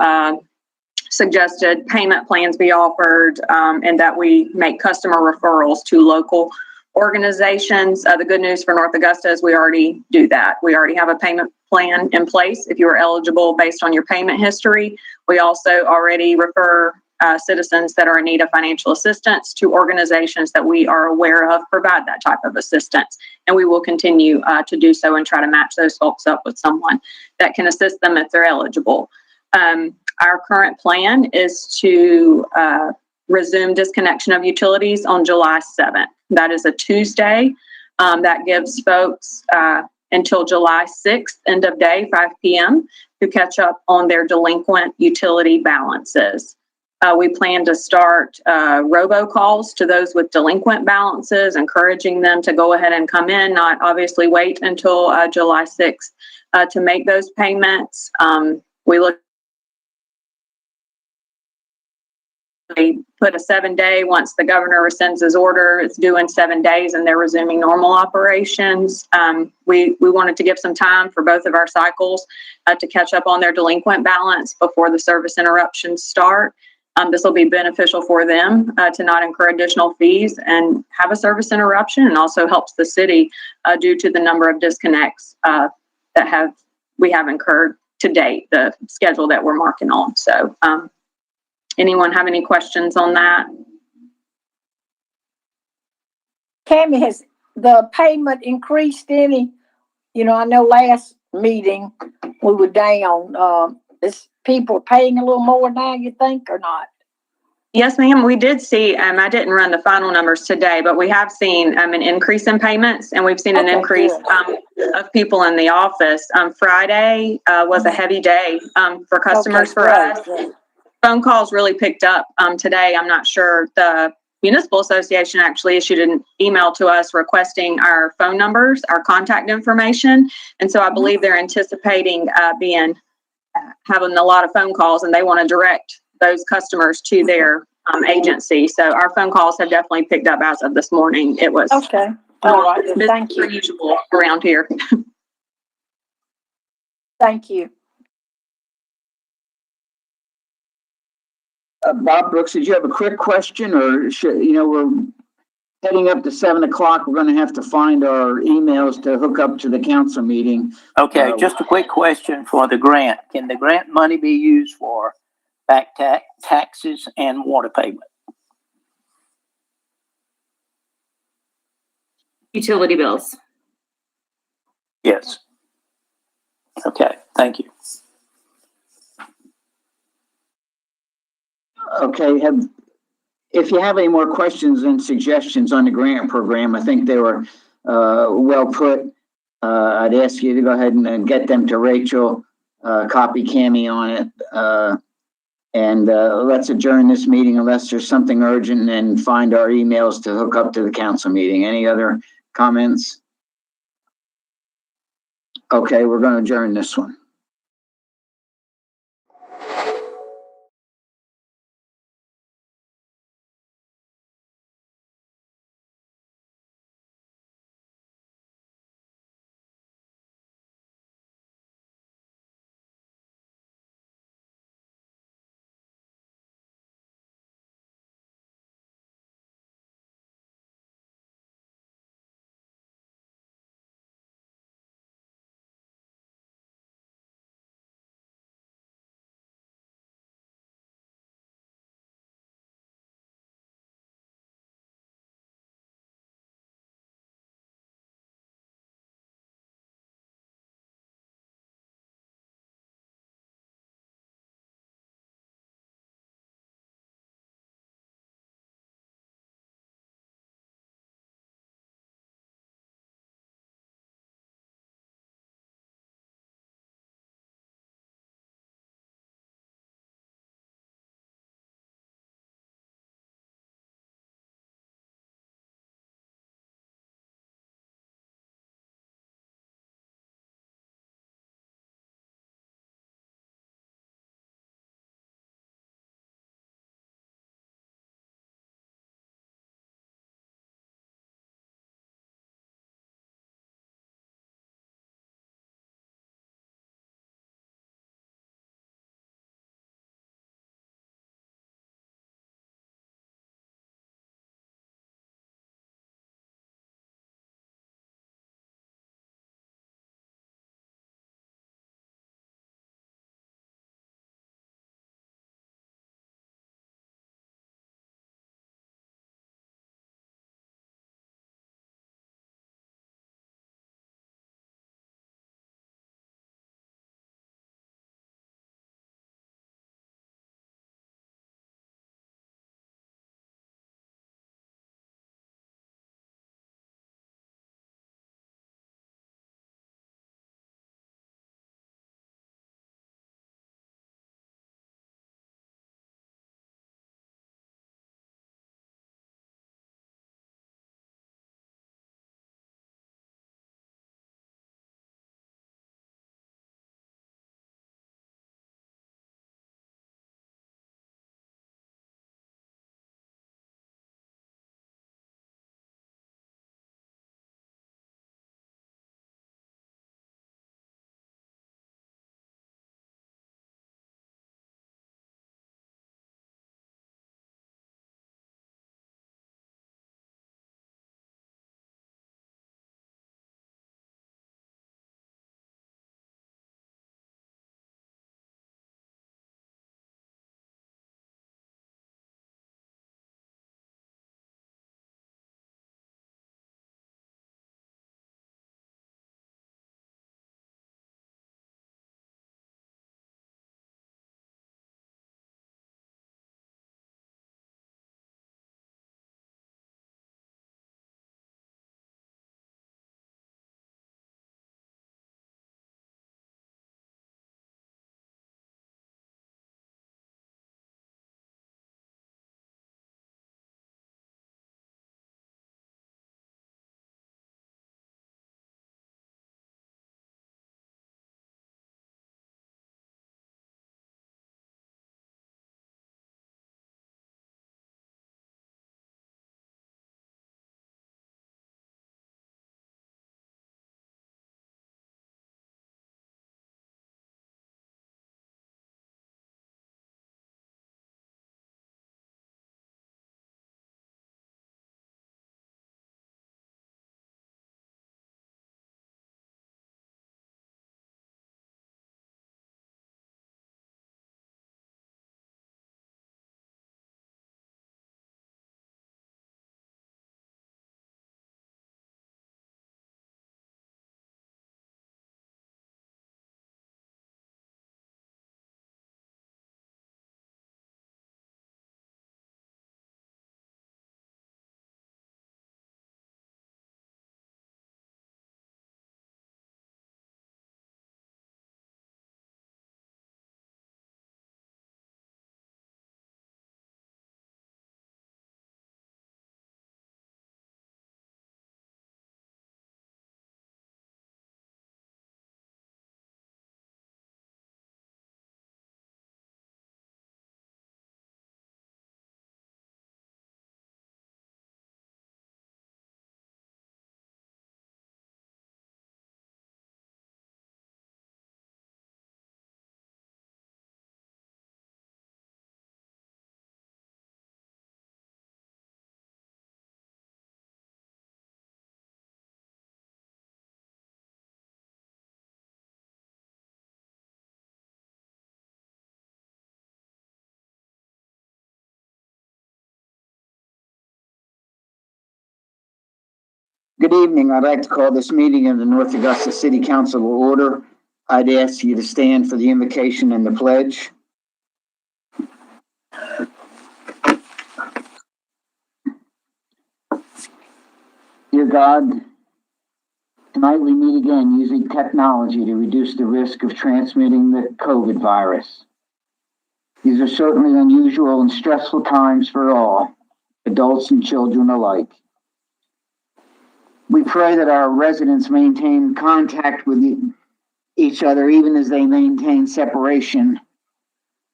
suggested payment plans be offered and that we make customer referrals to local organizations. The good news for North Augusta is we already do that. We already have a payment plan in place if you are eligible based on your payment history. We also already refer citizens that are in need of financial assistance to organizations that we are aware of provide that type of assistance. And we will continue to do so and try to match those folks up with someone that can assist them if they're eligible. Our current plan is to resume disconnection of utilities on July 7th. That is a Tuesday. That gives folks until July 6th, end of day, 5 p.m., to catch up on their delinquent utility balances. We plan to start robocalls to those with delinquent balances, encouraging them to go ahead and come in, not obviously wait until July 6th to make those payments. We put a 7-day, once the governor rescinds his order, it's due in 7 days and they're resuming normal operations. We wanted to give some time for both of our cycles to catch up on their delinquent balance before the service interruptions start. This will be beneficial for them to not incur additional fees and have a service interruption, and also helps the city due to the number of disconnects that we have incurred to date, the schedule that we're marking on. So anyone have any questions on that? Cammie, has the payment increased any? You know, I know last meeting we were down. Is people paying a little more now, you think, or not? Yes, ma'am. We did see, I didn't run the final numbers today, but we have seen an increase in payments, and we've seen an increase of people in the office. Friday was a heavy day for customers for us. Phone calls really picked up today. I'm not sure. The Municipal Association actually issued an email to us requesting our phone numbers, our contact information. And so I believe they're anticipating having a lot of phone calls, and they want to direct those customers to their agency. So our phone calls have definitely picked up as of this morning. It was okay. All right. Thank you. Usual around here. Thank you. Bob Brooks, did you have a quick question, or we're heading up to 7 o'clock. We're going to have to find our emails to hook up to the council meeting. Okay, just a quick question for the grant. Can the grant money be used for back taxes and water payment? utility bills. Yes. Okay, thank you. Okay, if you have any more questions and suggestions on the grant program, I think they were well put. I'd ask you to go ahead and get them to Rachel, copy Cammy on it. And let's adjourn this meeting unless there's something urgent, and find our emails to hook up to the council meeting. Any other comments? Okay, we're going to adjourn this one. Good evening. I'd like to call this meeting of the North Augusta City Council to order. I'd ask you to stand for the invocation and the pledge. Dear God, tonight we meet again using technology to reduce the risk of transmitting the COVID virus. These are certainly unusual and stressful times for all, adults and children alike. We pray that our residents maintain contact with each other even as they maintain separation,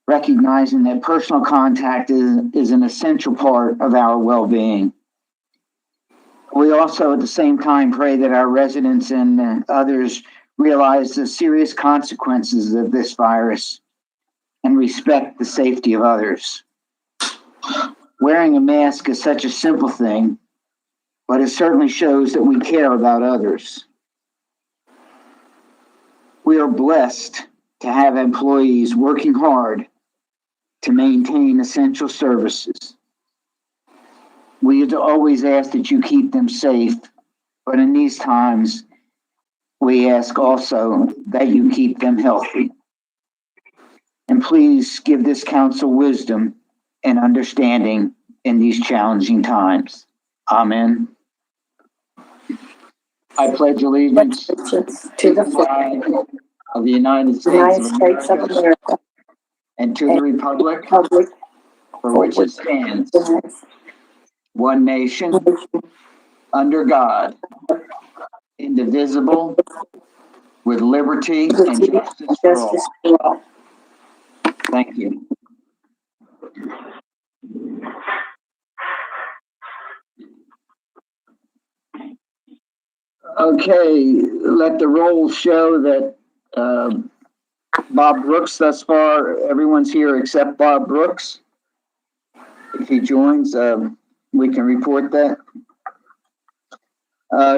recognizing that personal contact is an essential part of our well-being. We also at the same time pray that our residents and others realize the serious consequences of this virus and respect the safety of others. Wearing a mask is such a simple thing, but it certainly shows that we care about others. We are blessed to have employees working hard to maintain essential services. We always ask that you keep them safe, but in these times, we ask also that you keep them healthy. And please give this council wisdom and understanding in these challenging times. Amen. I pledge allegiance To the flag of the United United States States of America, and to the republic public for which it stands, one nation, under God, indivisible, with liberty and justice for all. Thank you. Okay, let the roll show that Bob Brooks thus far, everyone's here except Bob Brooks. If he joins, we can report that.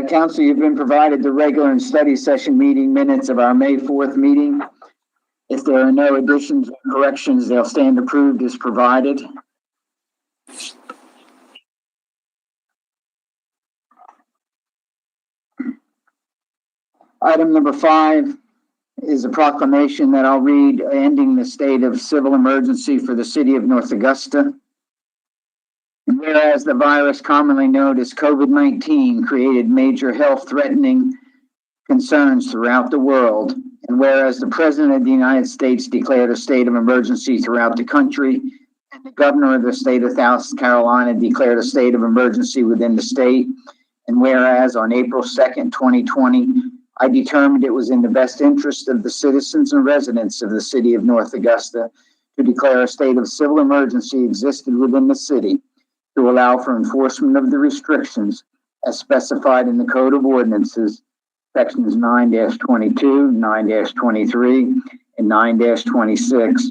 Council, you've been provided the regular and study session meeting minutes of our May 4th meeting. If there are no additions or corrections, they'll stand approved as provided. Item number 5 is a proclamation that I'll read ending the state of civil emergency for the city of North Augusta. And whereas the virus commonly known as COVID-19 created major health threatening concerns throughout the world, and whereas the President of the United States declared a state of emergency throughout the country, and the Governor of the state of South Carolina declared a state of emergency within the state, and whereas on April 2nd, 2020, I determined it was in the best interest of the citizens and residents of the city of North Augusta to declare a state of civil emergency existed within the city to allow for enforcement of the restrictions as specified in the Code of Ordinances, sections 9-22, 9-23, and 9-26.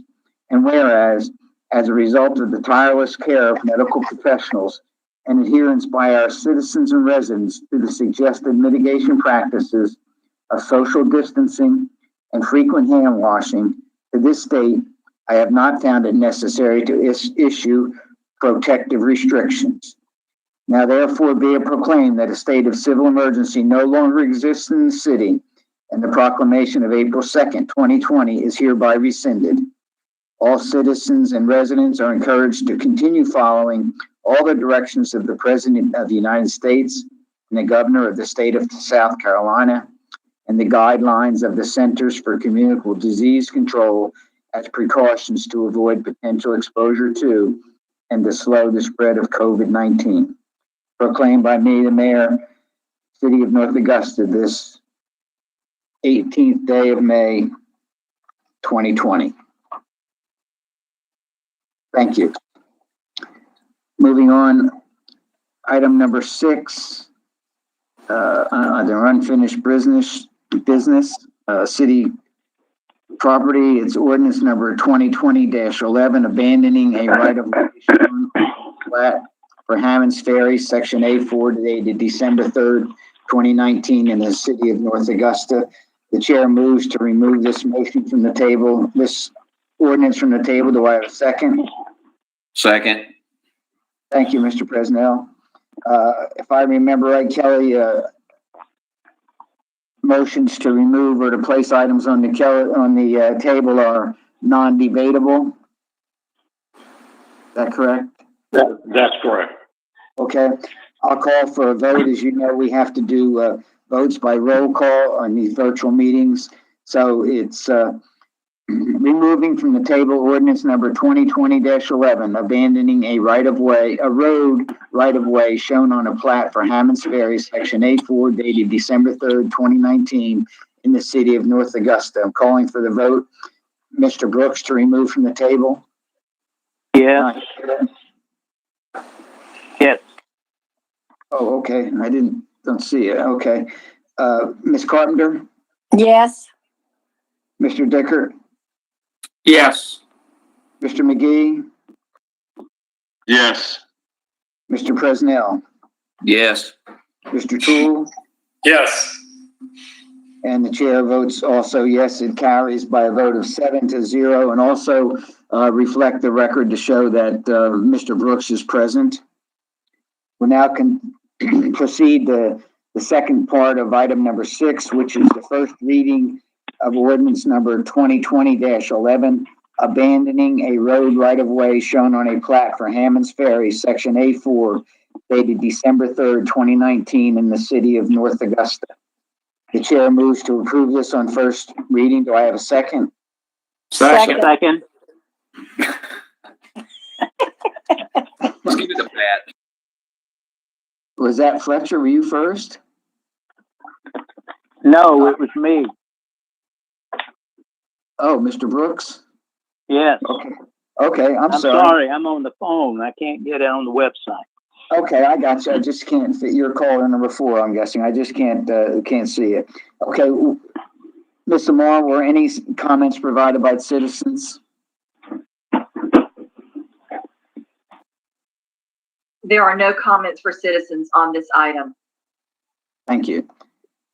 And whereas, as a result of the tireless care of medical professionals and adherence by our citizens and residents to the suggested mitigation practices of social distancing and frequent hand washing, to this date, I have not found it necessary to issue protective restrictions. Now therefore be it proclaimed that a state of civil emergency no longer exists in the city, and the proclamation of April 2nd, 2020 is hereby rescinded. All citizens and residents are encouraged to continue following all the directions of the President of the United States and the Governor of the state of South Carolina and the guidelines of the Centers for Communicable Disease Control as precautions to avoid potential exposure to and to slow the spread of COVID-19. Proclaimed by me, the Mayor, City of North Augusta, this 18th day of May, 2020. Thank you. Moving on, item number 6, under unfinished business, city property, it's ordinance number 2020-11, abandoning a right-of-way plat for Hammond's Ferry, section A4, dated December 3rd, 2019, in the city of North Augusta. The chair moves to remove this motion from the table, this ordinance from the table. Do I have a second? Second. Thank you, Mr. Presnell. If I remember right, Kelly, motions to remove or to place items on the table are non-debatable. Is that correct? That's correct. Okay, I'll call for a vote. As you know, we have to do votes by roll call on these virtual meetings. So it's removing from the table ordinance number 2020-11, abandoning a road right-of-way shown on a plat for Hammond's Ferry, section A4, dated December 3rd, 2019, in the city of North Augusta. I'm calling for the vote. Mr. Brooks to remove from the table. Yes. Yes. Oh, okay. I don't see it. Okay. Ms. Carpenter, Yes. Mr. Dickert, Yes. Mr. McGee, Yes. Mr. Presnell, Yes. Mr. Toole, Yes. and the chair votes also yes. It carries by a vote of 7-0, and also reflect the record to show that Mr. Brooks is present. We'll now proceed to the second part of item number 6, which is the first reading of ordinance number 2020-11, abandoning a road right-of-way shown on a plat for Hammond's Ferry, section A4, dated December 3rd, 2019, in the city of North Augusta. The chair moves to approve this on first reading. Do I have a second? Second. Second. Let's give it a bat. Was that Fletcher? Were you first? No, it was me. Oh, Mr. Brooks? Yes. Okay, I'm I'm sorry. sorry. I'm on the phone. I can't get it on the website. Okay, I got you. I just can't fit your caller number 4, I'm guessing. I just can't see it. Okay, Ms. Lamar, were any comments provided by citizens? There are no comments for citizens on this item. Thank you.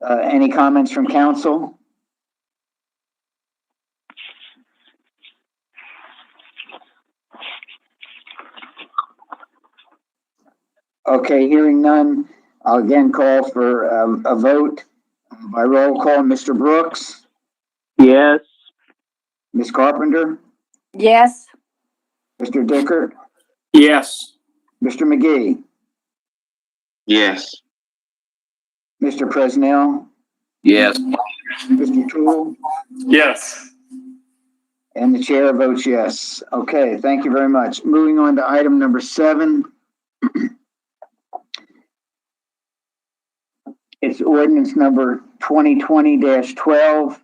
Any comments from council? Okay, hearing none, I'll again call for a vote by roll call. Mr. Brooks, Yes. Ms. Carpenter, Yes. Mr. Dickert, Yes. Mr. McGee, Yes. Mr. Presnell, Yes. Mr. Toole, Yes. and the chair votes yes. Okay, thank you very much. Moving on to item number 7. It's ordinance number 2020-12,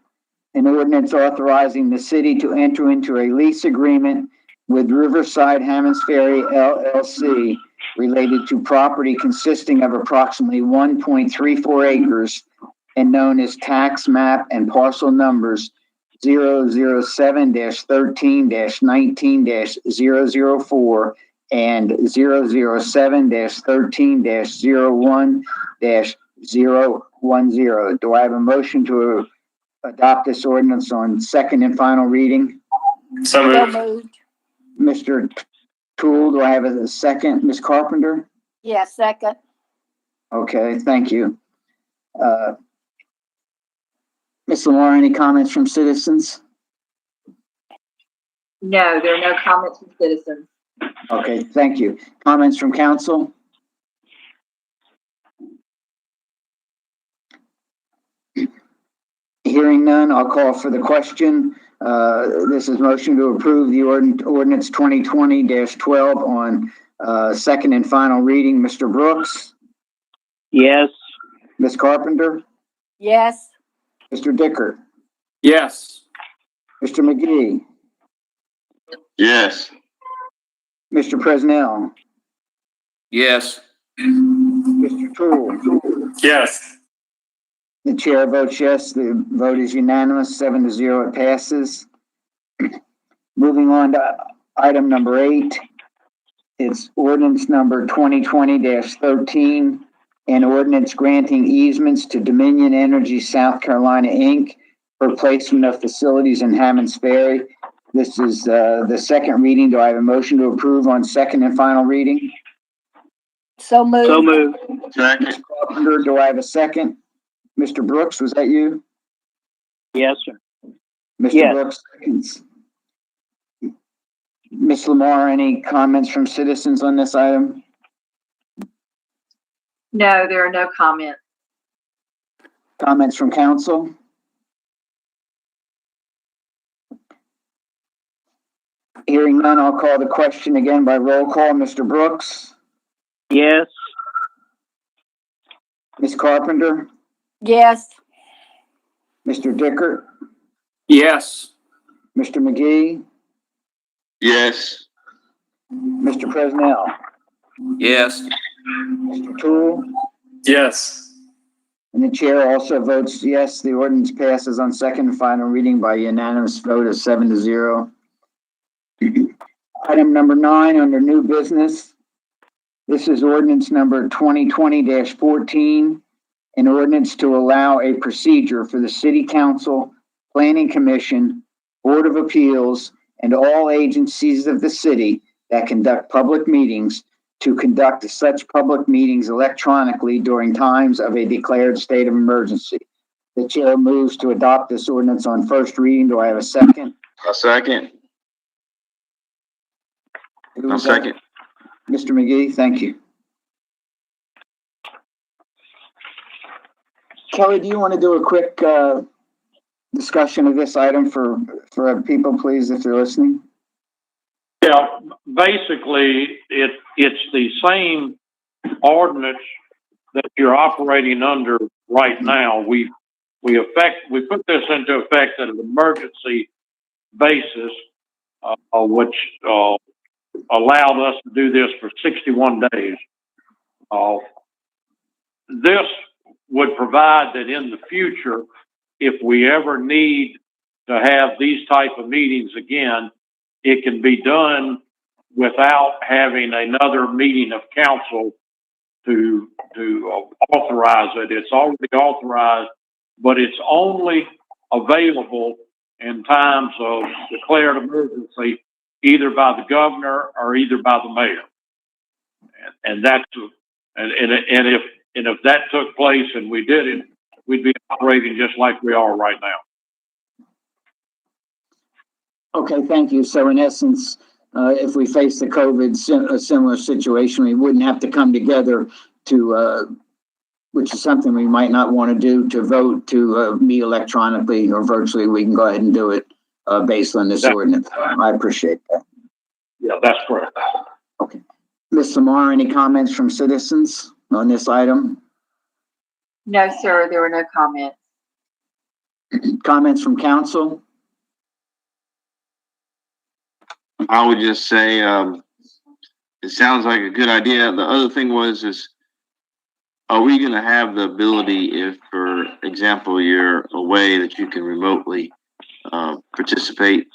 an ordinance authorizing the city to enter into a lease agreement with Riverside Hammond's Ferry LLC related to property consisting of approximately 1.34 acres and known as tax map and parcel numbers 007-13-19-004 and 007-13-01-010. Do I have a motion to adopt this ordinance on second and final reading? So So moved. moved. Mr. Toole, do I have a second? Ms. Carpenter? Yes, second. Okay, thank you. Ms. Lamar, any comments from citizens? No, there are no comments from citizens. Okay, thank you. Comments from council? Hearing none, I'll call for the question. This is motion to approve the ordinance 2020-12 on second and final reading. Mr. Brooks, Yes. Ms. Carpenter, Yes. Mr. Dickert, Yes. Mr. McGee, Yes. Mr. Presnell, Yes. Mr. Toole. Yes. The chair votes yes. The vote is unanimous, 7-0. It passes. Moving on to item number 8. It's ordinance number 2020-13, an ordinance granting easements to Dominion Energy South Carolina, Inc. for placement of facilities in Hammond's Ferry. This is the second reading. Do I have a motion to approve on second and final reading? So moved. So moved. Second. Ms. Carpenter, do I have a second? Mr. Brooks, was that you? Yes, sir. Mr. Yes. Brooks seconds. Ms. Lamar, any comments from citizens on this item? No, there are no comments. Comments from council? Hearing none, I'll call the question again by roll call. Mr. Brooks? Yes. Ms. Carpenter? Yes. Mr. Dickert? Yes. Mr. McGee? Yes. Mr. Presnell? Yes. Mr. Tool? Yes. And the chair also votes yes. The ordinance passes on second and final reading by unanimous vote of 7-0. Item number 9 under new business. This is ordinance number 2020-14, an ordinance to allow a procedure for the city council, planning commission, board of appeals, and all agencies of the city that conduct public meetings to conduct such public meetings electronically during times of a declared state of emergency. The chair moves to adopt this ordinance on first reading. Do I have a second? A second. Who A was that? second. Mr. McGee, thank you. Kelly, do you want to do a quick discussion of this item for people, please, if they're listening? Yeah, basically, it's the same ordinance that you're operating under right now. We put this into effect at an emergency basis, which allowed us to do this for 61 days. This would provide that in the future, if we ever need to have these type of meetings again, it can be done without having another meeting of council to authorize it. It's already authorized, but it's only available in times of declared emergency, either by the governor or either by the mayor. And if that took place and we did it, we'd be operating just like we are right now. Okay, thank you. So in essence, if we face the a similar situation, we wouldn't have to come together to, which is something we might not want to do, to vote to meet electronically or virtually. We can go ahead and do it based on this ordinance. I appreciate that. Yeah, that's correct. Okay. Ms. Lamar, any comments from citizens on this item? No, sir, there were no comments. Comments from council? I would just say, it sounds like a good idea. The other thing is, are we gonna have the ability, if, for example, you're away, that you can remotely, participate,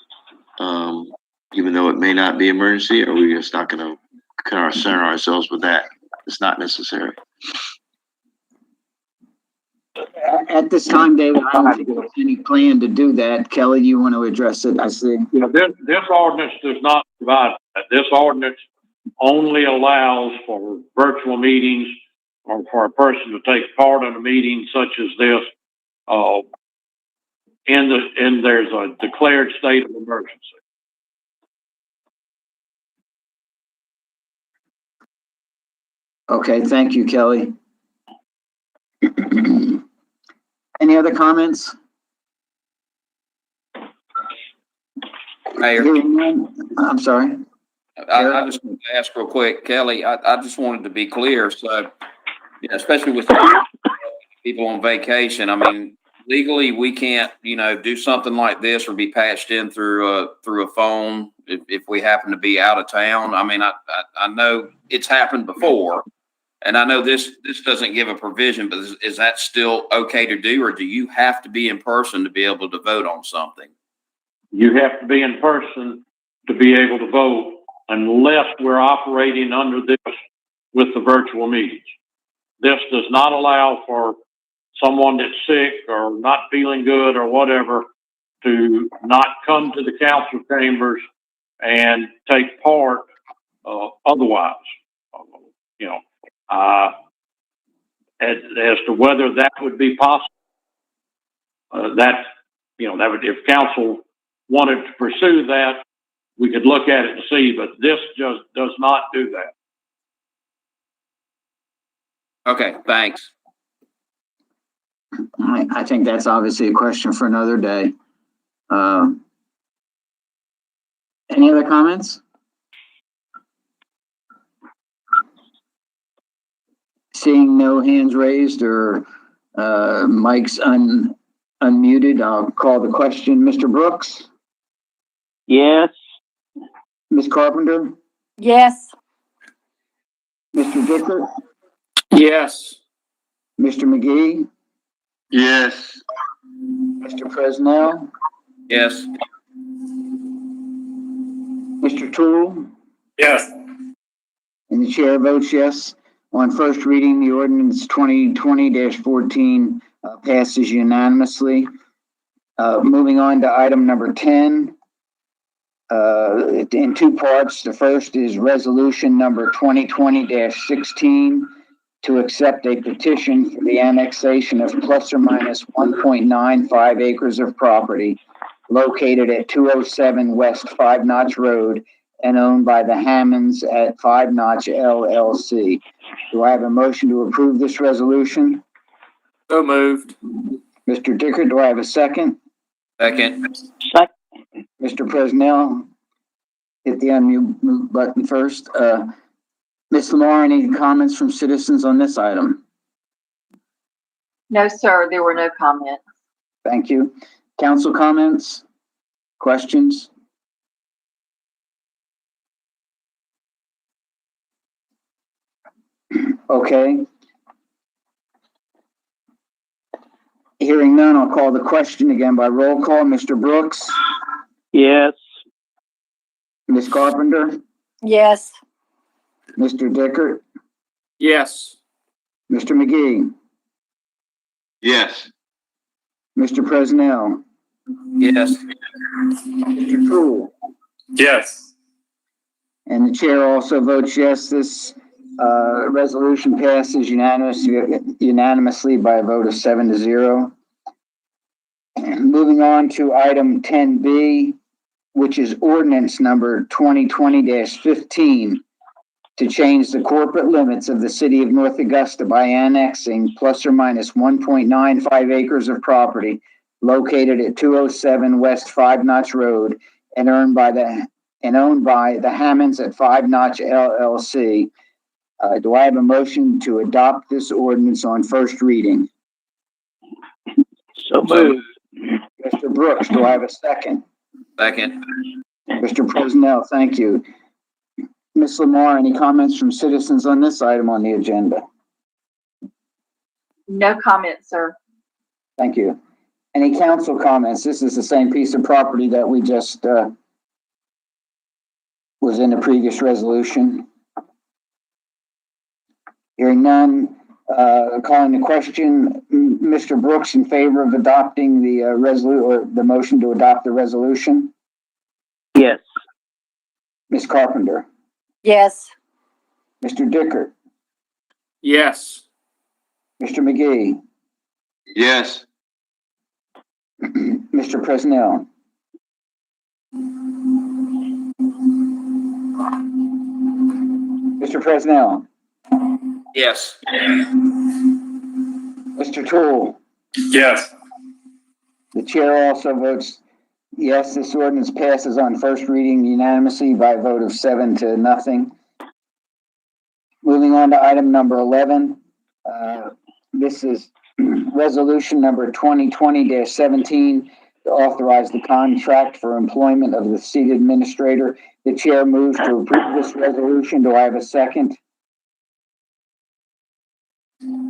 even though it may not be emergency, or are we just not gonna concern ourselves with that? It's not necessary. At this time, David, I don't think there's any plan to do that. Kelly, you want to address it? I see. Yeah, this ordinance does not provide that. This ordinance only allows for virtual meetings or for a person to take part in a meeting such as this, and there's a declared state of emergency. Okay, thank you, Kelly. Any other comments? Mayor, I'm sorry. I just want to ask real quick, Kelly, I just wanted to be clear. So, yeah, especially with people on vacation, I mean, legally, we can't, do something like this or be patched in through a phone if we happen to be out of town. I mean, I know it's happened before, and I know this doesn't give a provision, but is that still okay to do, or do you have to be in person to be able to vote on something? You have to be in person to be able to vote unless we're operating under this with the virtual meetings. This does not allow for someone that's sick or not feeling good or whatever to not come to the council chambers and take part otherwise. As to whether that would be possible, that would, if council wanted to pursue that, we could look at it and see, but this just does not do that. Okay, thanks. I think that's obviously a question for another day. Any other comments? Seeing no hands raised or mics unmuted, I'll call the question. Mr. Brooks? Yes. Ms. Carpenter? Yes. Mr. Dicker? Yes. Mr. McGee? Yes. Mr. Presnell? Yes. Mr. Toole? Yes. And the chair votes yes. On first reading, the ordinance 2020-14 passes unanimously. Moving on to item number 10. In two parts. The first is resolution number 2020-16 to accept a petition for the annexation of plus or minus 1.95 acres of property located at 207 West 5 Notch Road and owned by the Hammonds at 5 Notch LLC. Do I have a motion to approve this resolution? So moved. Mr. Dicker, do I have a second? Second. Mr. Presnell, hit the unmute button first. Ms. Lamar, any comments from citizens on this item? No, sir, there were no comments. Thank you. Council comments? Questions? Okay. Hearing none, I'll call the question again by roll call. Mr. Brooks? Yes. Ms. Carpenter? Yes. Mr. Dicker? Yes. Mr. McGee? Yes. Mr. Presnell? Yes. Mr. Toole? Yes. And the chair also votes yes. This resolution passes unanimously by a vote of 7-0. Moving on to item 10B, which is ordinance number 2020-15 to change the corporate limits of the city of North Augusta by annexing plus or minus 1.95 acres of property located at 207 West 5 Notch Road and owned by the Hammonds at 5 Notch LLC. Do I have a motion to adopt this ordinance on first reading? So moved. Mr. Brooks, do I have a second? Second. Mr. Presnell, thank you. Ms. Lamar, any comments from citizens on this item on the agenda? No comments, sir. Thank you. Any council comments? This is the same piece of property that we just was in the previous resolution. Hearing none, calling the question, Mr. Brooks in favor of adopting the the motion to adopt the resolution? Yes. Ms. Carpenter? Yes. Mr. Dicker? Yes. Mr. McGee? Yes. Mr. Presnell? Mr. Presnell? Yes. Mr. Toole? Yes. The chair also votes yes. This ordinance passes on first reading unanimously by a vote of 7-0. Moving on to item number 11. This is resolution number 2020-17 to authorize the contract for employment of the city administrator. The chair moves to approve this resolution. Do I have a second?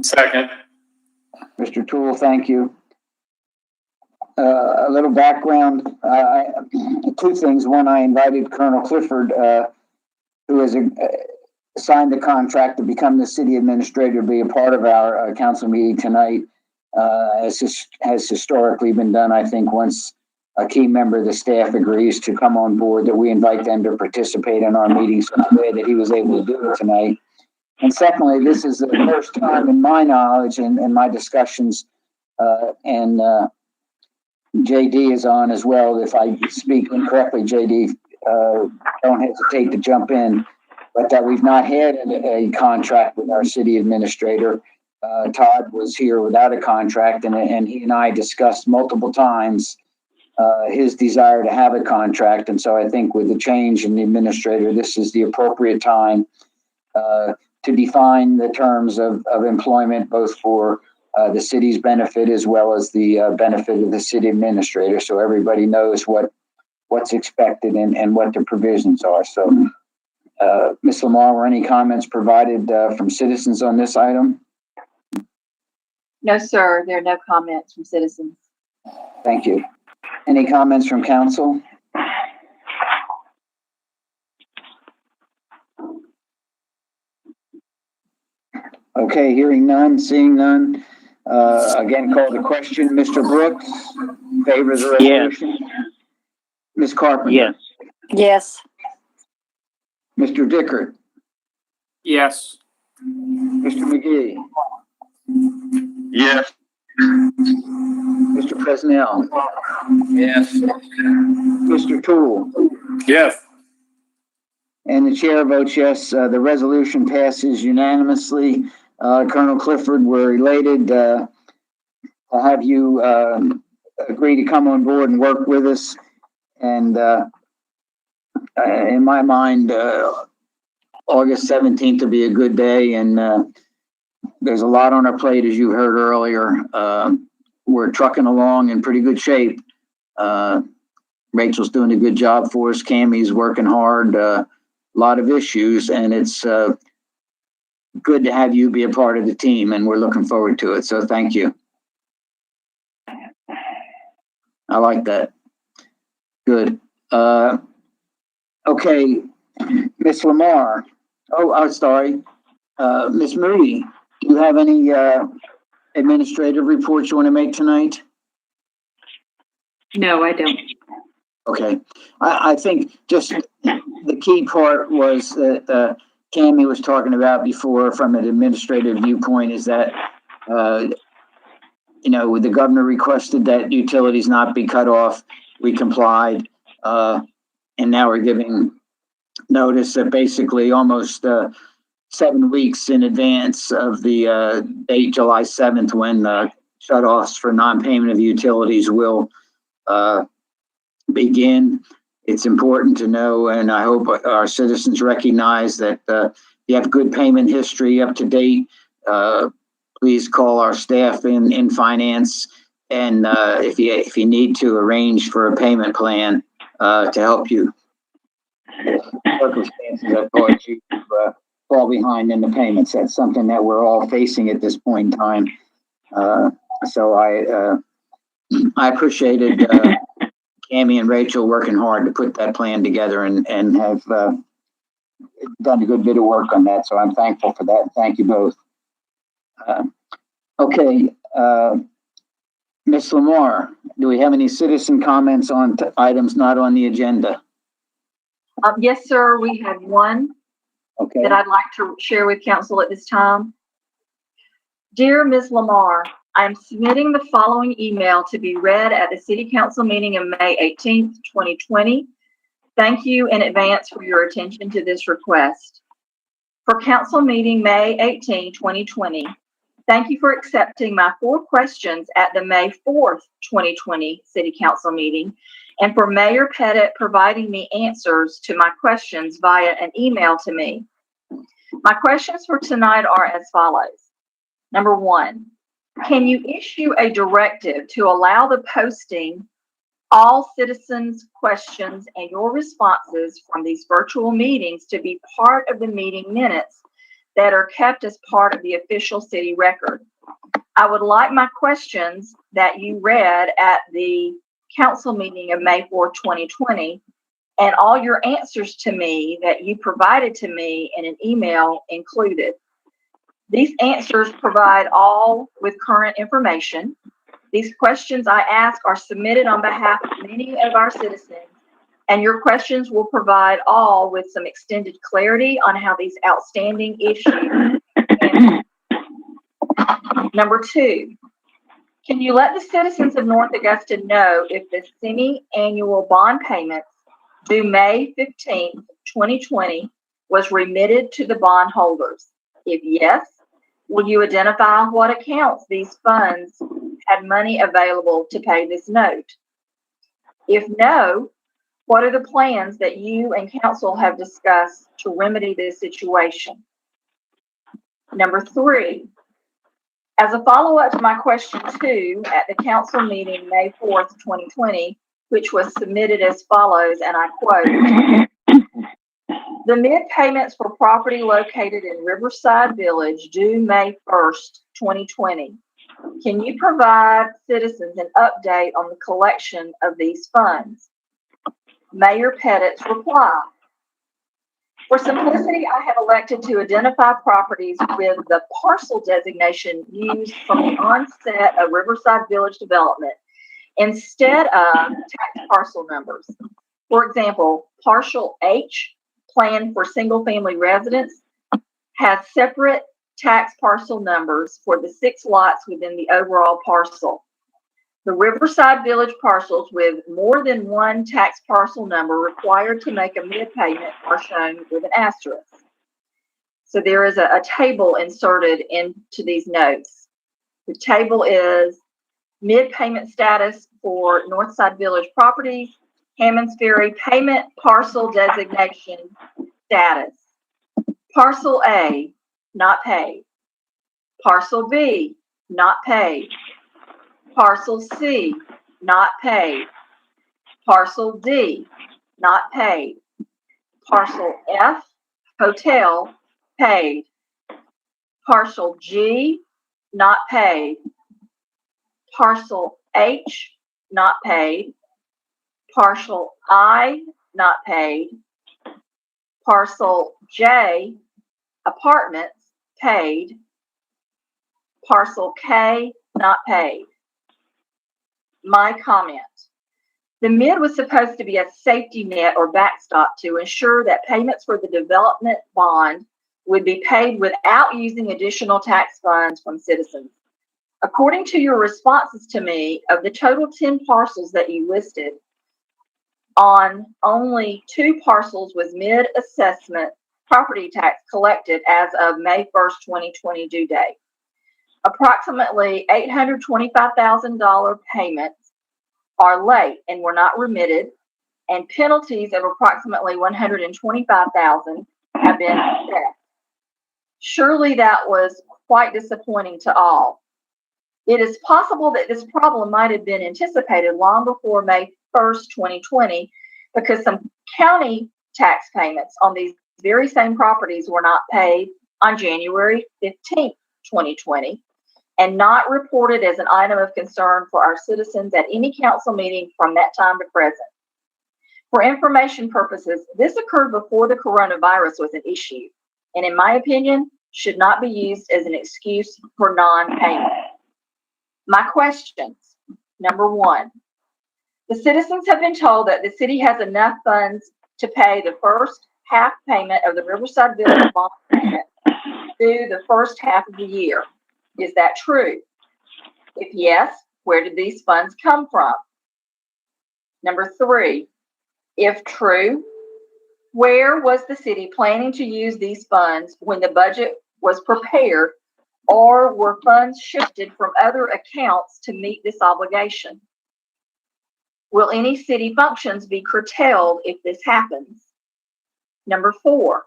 Second. Mr. Toole, thank you. A little background, two things. One, I invited Colonel Clifford, who has signed the contract to become the city administrator, to be a part of our council meeting tonight, as has historically been done. I think once a key member of the staff agrees to come on board, that we invite them to participate in our meetings. So I'm glad that he was able to do it tonight. And secondly, this is the first time in my knowledge and my discussions, and JD is on as well. If I speak incorrectly, JD, don't hesitate to jump in. But that we've not had a contract with our city administrator. Todd was here without a contract, and he and I discussed multiple times his desire to have a contract. And so I think with the change in the administrator, this is the appropriate time to define the terms of employment, both for the city's benefit as well as the benefit of the city administrator, so everybody knows what's expected and what the provisions are. So, Ms. Lamar, were any comments provided from citizens on this item? No, sir, there are no comments from citizens. Thank you. Any comments from council? Okay, hearing none, seeing none. Again, call the question. Mr. Brooks, favor the resolution? Ms. Carpenter? Yes. Yes. Mr. Dickert? Yes. Mr. McGee? Yes. Mr. Presnell? Yes. Mr. Toole? Yes. And the chair votes yes. The resolution passes unanimously. Colonel Clifford, we're elated to have you agree to come on board and work with us. And in my mind, August 17th will be a good day. And there's a lot on our plate, as you heard earlier. We're trucking along in pretty good shape. Rachel's doing a good job for us. Cammie's working hard. A lot of issues, and it's good to have you be a part of the team, and we're looking forward to it. So thank you. I like that. Good. Okay, Miss Lamar. Oh, I'm sorry. Miss Moody, do you have any administrative reports you want to make tonight? No, I don't. Okay. I think just the key part was that Cammie was talking about before from an administrative viewpoint is that, the governor requested that utilities not be cut off. We complied. And now we're giving notice that basically almost 7 weeks in advance of the date, July 7th, when shutoffs for non-payment of utilities will begin. It's important to know, and I hope our citizens recognize that you have good payment history up to date. Please call our staff in finance, and if you need to, arrange for a payment plan to help you. Circumstances that cause you to fall behind in the payments. That's something that we're all facing at this point in time. So I appreciated Cammie and Rachel working hard to put that plan together and have done a good bit of work on that. So I'm thankful for that. Thank you both. Okay, Ms. Lamar, do we have any citizen comments on items not on the agenda? Yes, sir, we have one Okay. that I'd like to share with council at this time. Dear Ms. Lamar, I'm submitting the following email to be read at the City Council meeting of May 18th, 2020. Thank you in advance for your attention to this request. For Council meeting May 18, 2020, thank you for accepting my 4 questions at the May 4th, 2020 City Council meeting, and for Mayor Pettit providing me answers to my questions via an email to me. My questions for tonight are as follows. Number 1, can you issue a directive to allow the posting all citizens' questions and your responses from these virtual meetings to be part of the meeting minutes that are kept as part of the official city record? I would like my questions that you read at the council meeting of May 4, 2020, and all your answers to me that you provided to me in an email included. These answers provide all with current information. These questions I ask are submitted on behalf of many of our citizens And your questions will provide all with some extended clarity on how these outstanding issues. Number 2, can you let the citizens of North Augusta know if the semi-annual bond payments due May 15th, 2020 was remitted to the bondholders? If yes, will you identify what accounts these funds had money available to pay this note? If no, what are the plans that you and council have discussed to remedy this situation? Number 3, as a follow-up to my question 2 at the council meeting May 4th, 2020, which was submitted as follows, and I quote, the mid payments for property located in Riverside Village due May 1st, 2020. Can you provide citizens an update on the collection of these funds? Mayor Pettit's reply. For simplicity, I have elected to identify properties with the parcel designation used from the onset of Riverside Village development instead of tax parcel numbers. For example, parcel H, planned for single-family residence, has separate tax parcel numbers for the 6 lots within the overall parcel. The Riverside Village parcels with more than one tax parcel number required to make a mid-payment are shown with an asterisk. So there is a table inserted into these notes. The table is mid-payment status for Northside Village properties, Hammond's Ferry payment parcel designation status. Parcel A, not paid. Parcel B, not paid. Parcel C, not paid. Parcel D, not paid. Parcel F, hotel, paid. Parcel G, not paid. Parcel H, not paid. Parcel I, not paid. Parcel J, apartments, paid. Parcel K, not paid. My comment. The MID was supposed to be a safety net or backstop to ensure that payments for the development bond would be paid without using additional tax funds from citizens. According to your responses to me, of the total 10 parcels that you listed, on only 2 parcels was MID assessment property tax collected as of May 1st, 2020 due date. Approximately $825,000 payments are late and were not remitted, and penalties of approximately $125,000 have been assessed. Surely that was quite disappointing to all. It is possible that this problem might have been anticipated long before May 1st, 2020, because some county tax payments on these very same properties were not paid on January 15th, 2020, and not reported as an item of concern for our citizens at any council meeting from that time to present. For information purposes, this occurred before the coronavirus was an issue, and in my opinion, should not be used as an excuse for non-payment. My questions. Number 1, the citizens have been told that the city has enough funds to pay the first half payment of the Riverside Village bond payment through the first half of the year. Is that true? If yes, where did these funds come from? Number 3, if true, where was the city planning to use these funds when the budget was prepared, or were funds shifted from other accounts to meet this obligation? Will any city functions be curtailed if this happens? Number 4,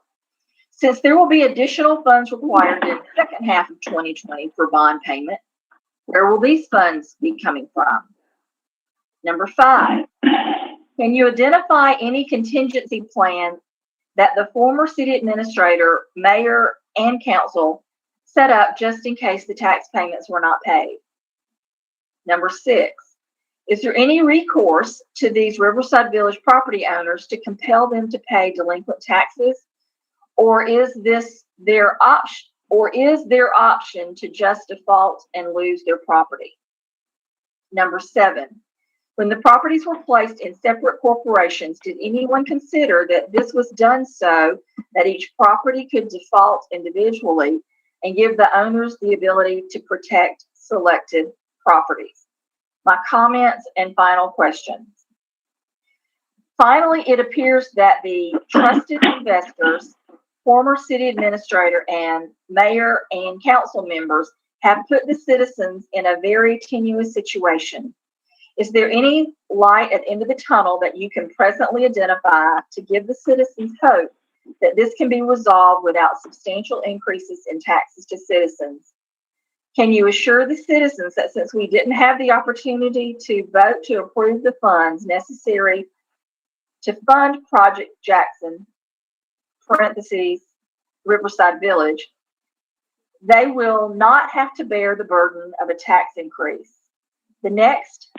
since there will be additional funds required in the second half of 2020 for bond payment, where will these funds be coming from? Number 5, can you identify any contingency plan that the former city administrator, mayor, and council set up just in case the tax payments were not paid? Number 6, is there any recourse to these Riverside Village property owners to compel them to pay delinquent taxes? Or is this their option? Or is their option to just default and lose their property? Number 7, When the properties were placed in separate corporations, did anyone consider that this was done so that each property could default individually and give the owners the ability to protect selected properties? My comments and final questions. Finally, it appears that the trusted investors, former city administrator and mayor and council members have put the citizens in a very tenuous situation. Is there any light at the end of the tunnel that you can presently identify to give the citizens hope that this can be resolved without substantial increases in taxes to citizens? Can you assure the citizens that since we didn't have the opportunity to vote to approve the funds necessary to fund Project Jackson, parentheses, Riverside Village, they will not have to bear the burden of a tax increase? The next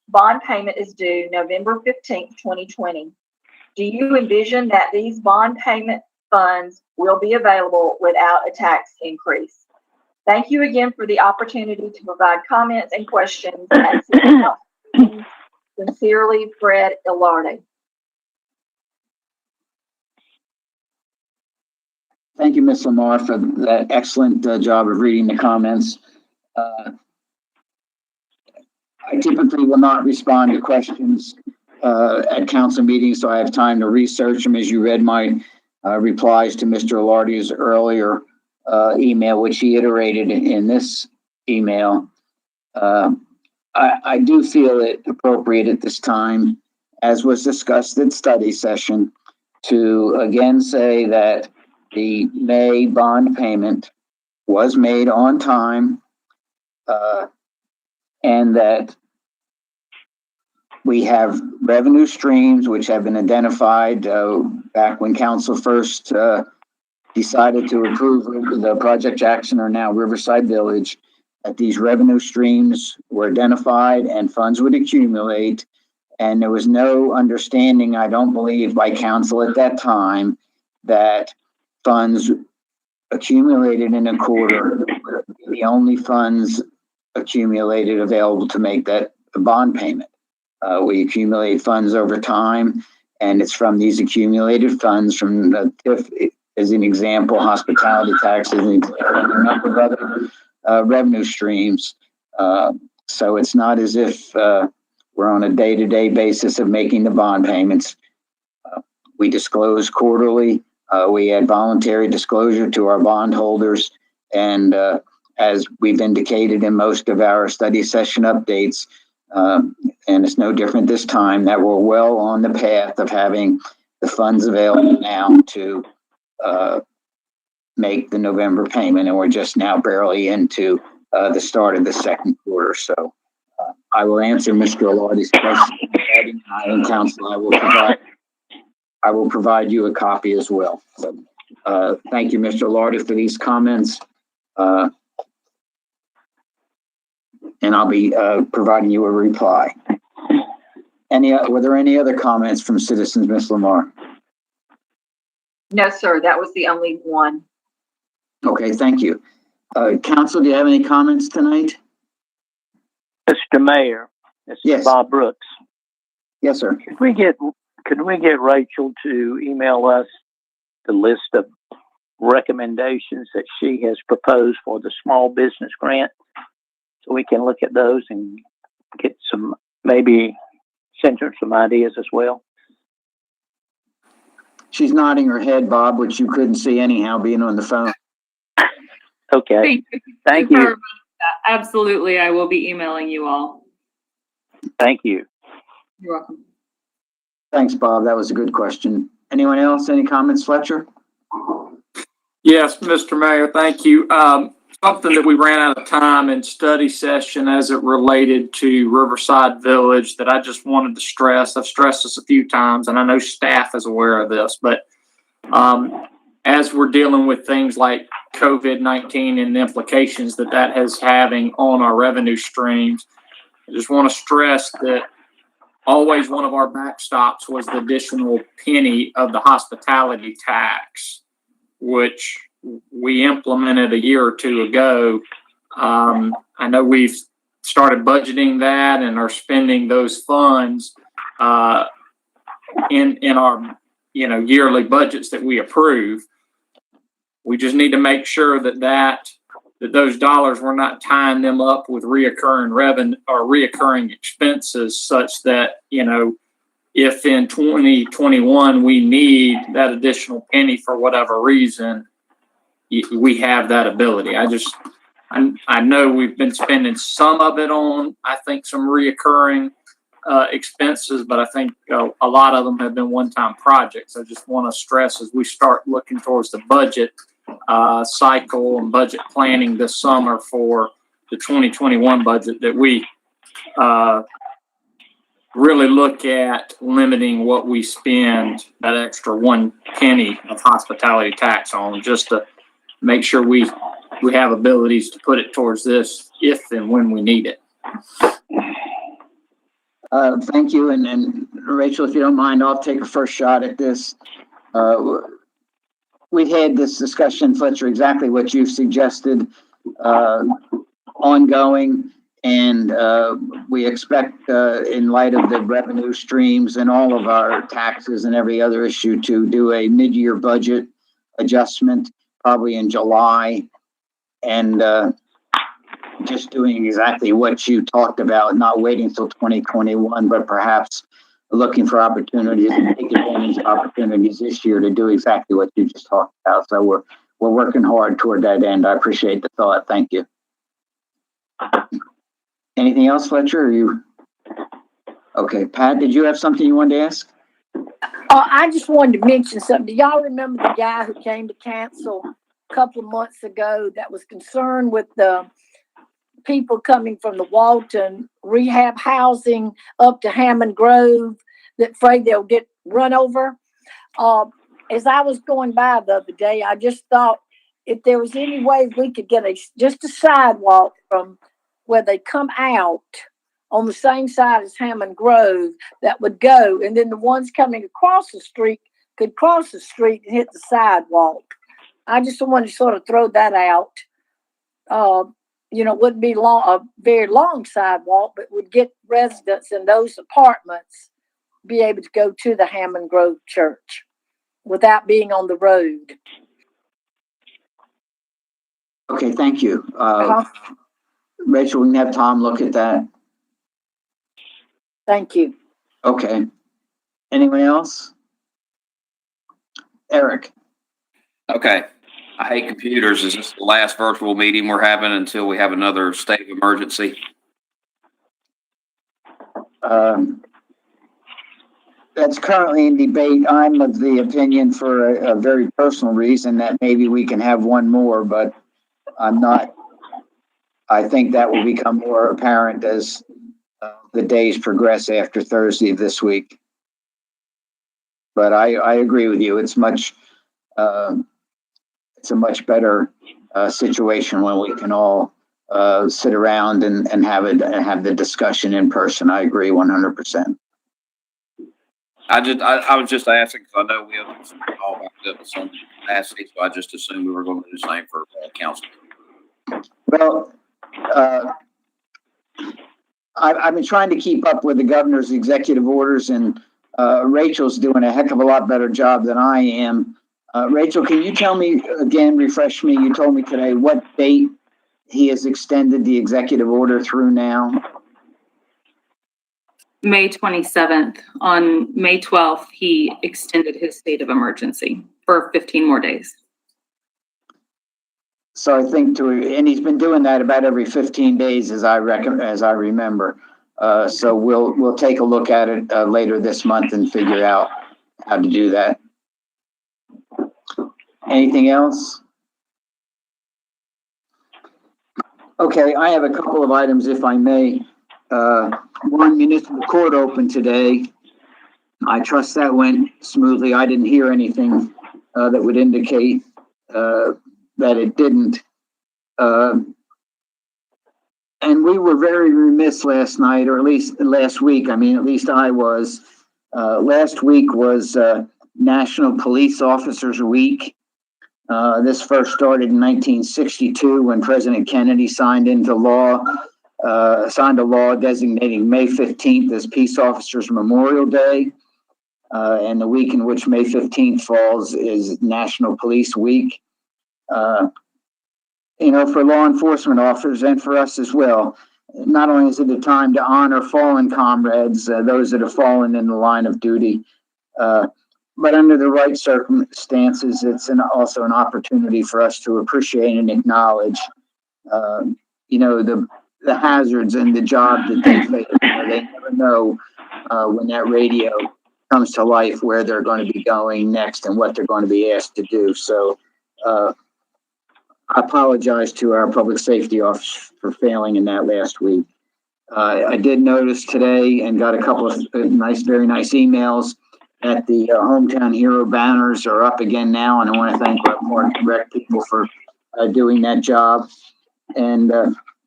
bond payment is due November 15th, 2020. Do you envision that these bond payment funds will be available without a tax increase? Thank you again for the opportunity to provide comments and questions. Sincerely, Fred Ilardi. Thank you, Ms. Lamar, for that excellent job of reading the comments. I typically will not respond to questions at council meetings, so I have time to research them. As you read my replies to Mr. Ilardi's earlier email, which he iterated in this email, I do feel it appropriate at this time, as was discussed in study session, to again say that the May bond payment was made on time, and that we have revenue streams which have been identified back when council first decided to approve the Project Jackson, or now Riverside Village, that these revenue streams were identified and funds would accumulate. And there was no understanding, I don't believe, by council at that time that funds accumulated in a quarter, the only funds accumulated available to make that bond payment. We accumulate funds over time, and it's from these accumulated funds from the TIF, as an example, hospitality taxes, and a number of other revenue streams. So it's not as if we're on a day-to-day basis of making the bond payments. We disclose quarterly. We add voluntary disclosure to our bondholders, and as we've indicated in most of our study session updates, and it's no different this time, that we're well on the path of having the funds available now to make the November payment, and we're just now barely into the start of the second quarter. So I will answer Mr. Ilardi's question. And council, I will provide you a copy as well. So, thank you, Mr. Ilardi, for these comments. And I'll be providing you a reply. Were there any other comments from citizens, Ms. Lamar? No, sir, that was the only one. Okay, thank you. Council, do you have any comments tonight? Mr. Mayor, this Yes. is Bob Brooks. Yes, sir. Could we get Rachel to email us the list of recommendations that she has proposed for the small business grant, so we can look at those and get some, maybe send her some ideas as well? She's nodding her head, Bob, which you couldn't see anyhow being on the phone. Okay. Thank you. Absolutely, I will be emailing you all. Thank you. You're welcome. Thanks, Bob. That was a good question. Anyone else? Any comments, Fletcher? Yes, Mr. Mayor, thank you. Something that we ran out of time in study session as it related to Riverside Village that I just wanted to stress. I've stressed this a few times, and I know staff is aware of this, but as we're dealing with things like COVID-19 and the implications that that is having on our revenue streams, I just want to stress that always one of our backstops was the additional penny of the hospitality tax, which we implemented a year or two ago. I know we've started budgeting that and are spending those funds in our yearly budgets that we approve. We just need to make sure that those dollars, we're not tying them up with reoccurring revenue or reoccurring expenses, such that if in 2021 we need that additional penny for whatever reason, we have that ability. I know we've been spending some of it on, I think, some reoccurring expenses, but I think a lot of them have been one-time projects. I just want to stress, as we start looking towards the budget cycle and budget planning this summer for the 2021 budget, that we really look at limiting what we spend that extra 1 penny of hospitality tax on, just to make sure we have abilities to put it towards this if and when we need it. Thank you. And Rachel, if you don't mind, I'll take a first shot at this. We've had this discussion, Fletcher, exactly what you've suggested, ongoing. And we expect, in light of the revenue streams and all of our taxes and every other issue, to do a mid-year budget adjustment, probably in July. And just doing exactly what you talked about, not waiting until 2021, but perhaps looking for opportunities and take advantage of opportunities this year to do exactly what you just talked about. So we're working hard toward that end. I appreciate the thought. Thank you. Anything else, Fletcher? Or you? Okay, Pat, did you have something you wanted to ask? I just wanted to mention something. Do y'all remember the guy who came to council a couple of months ago that was concerned with the people coming from the Walton rehab housing up to Hammond Grove, that afraid they'll get run over? As I was going by the other day, I just thought if there was any way we could get just a sidewalk from where they come out on the same side as Hammond Grove that would go, and then the ones coming across the street could cross the street and hit the sidewalk. I just wanted to sort of throw that out. It wouldn't be a very long sidewalk, but would get residents in those apartments be able to go to the Hammond Grove Church without being on the road. Okay, thank you. Rachel, we can have Tom look at that. Thank you. Okay. Anyone else? Eric. Okay. I hate computers. Is this the last virtual meeting we're having until we have another state of emergency? That's currently in debate. I'm of the opinion, for a very personal reason, that maybe we can have one more, but I'm not. I think that will become more apparent as the days progress after Thursday of this week. But I agree with you. It's a much better situation when we can all sit around and have the discussion in person. I agree 100%. I was just asking because I know we have some all backed up with some capacity, so I just assumed we were going to do the same for council. Well, I've been trying to keep up with the governor's executive orders, and Rachel's doing a heck of a lot better job than I am. Rachel, can you tell me again, refresh me, you told me today what date he has extended the executive order through now? May 27th. On May 12th, he extended his state of emergency for 15 more days. So I think and he's been doing that about every 15 days, as I remember. So we'll take a look at it later this month and figure out how to do that. Anything else? Okay, I have a couple of items, if I may. One, municipal court opened today. I trust that went smoothly. I didn't hear anything that would indicate that it didn't. And we were very remiss last night, or at least last week. I mean, at least I was. Last week was National Police Officers Week. This first started in 1962 when President Kennedy signed into law signed a law designating May 15th as Peace Officers Memorial Day. And the week in which May 15th falls is National Police Week. For law enforcement officers and for us as well, not only is it a time to honor fallen comrades, those that have fallen in the line of duty, but under the right circumstances, it's also an opportunity for us to appreciate and acknowledge, the hazards and the job that they face. They never know when that radio comes to life where they're going to be going next and what they're going to be asked to do. So I apologize to our public safety officer for failing in that last week. I did notice today and got a couple of very nice emails that the Hometown Hero banners are up again now, and I want to thank our rec people for doing that job. And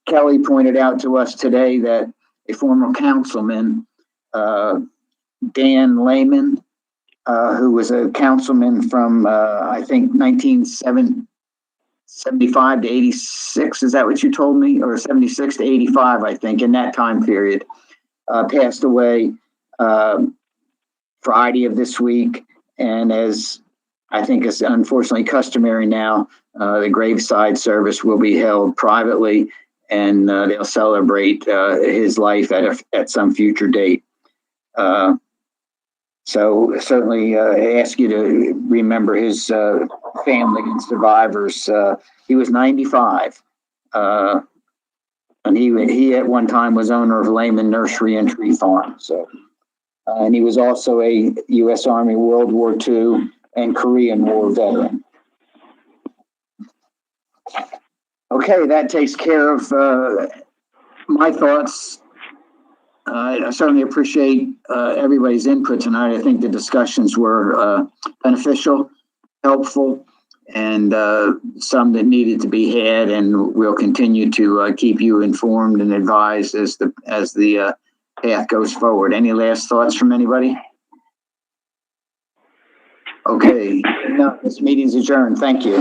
Kelly pointed out to us today that a former councilman, Dan Lehman, who was a councilman from, I think, 1975 to 86, is that what you told me? Or 76 to 85, I think, in that time period, passed away Friday of this week. And as I think is unfortunately customary now, the graveside service will be held privately, and they'll celebrate his life at some future date. So certainly ask you to remember his family and survivors. He was 95, and he at one time was owner of Lehman Nursery and Tree Farm. So, and he was also a U.S. Army World War II and Korean War veteran. Okay, that takes care of my thoughts. I certainly appreciate everybody's input tonight. I think the discussions were beneficial, helpful, and some that needed to be had, and we'll continue to keep you informed and advised as the path goes forward. Any last thoughts from anybody? Okay, no, this meeting's adjourned. Thank you.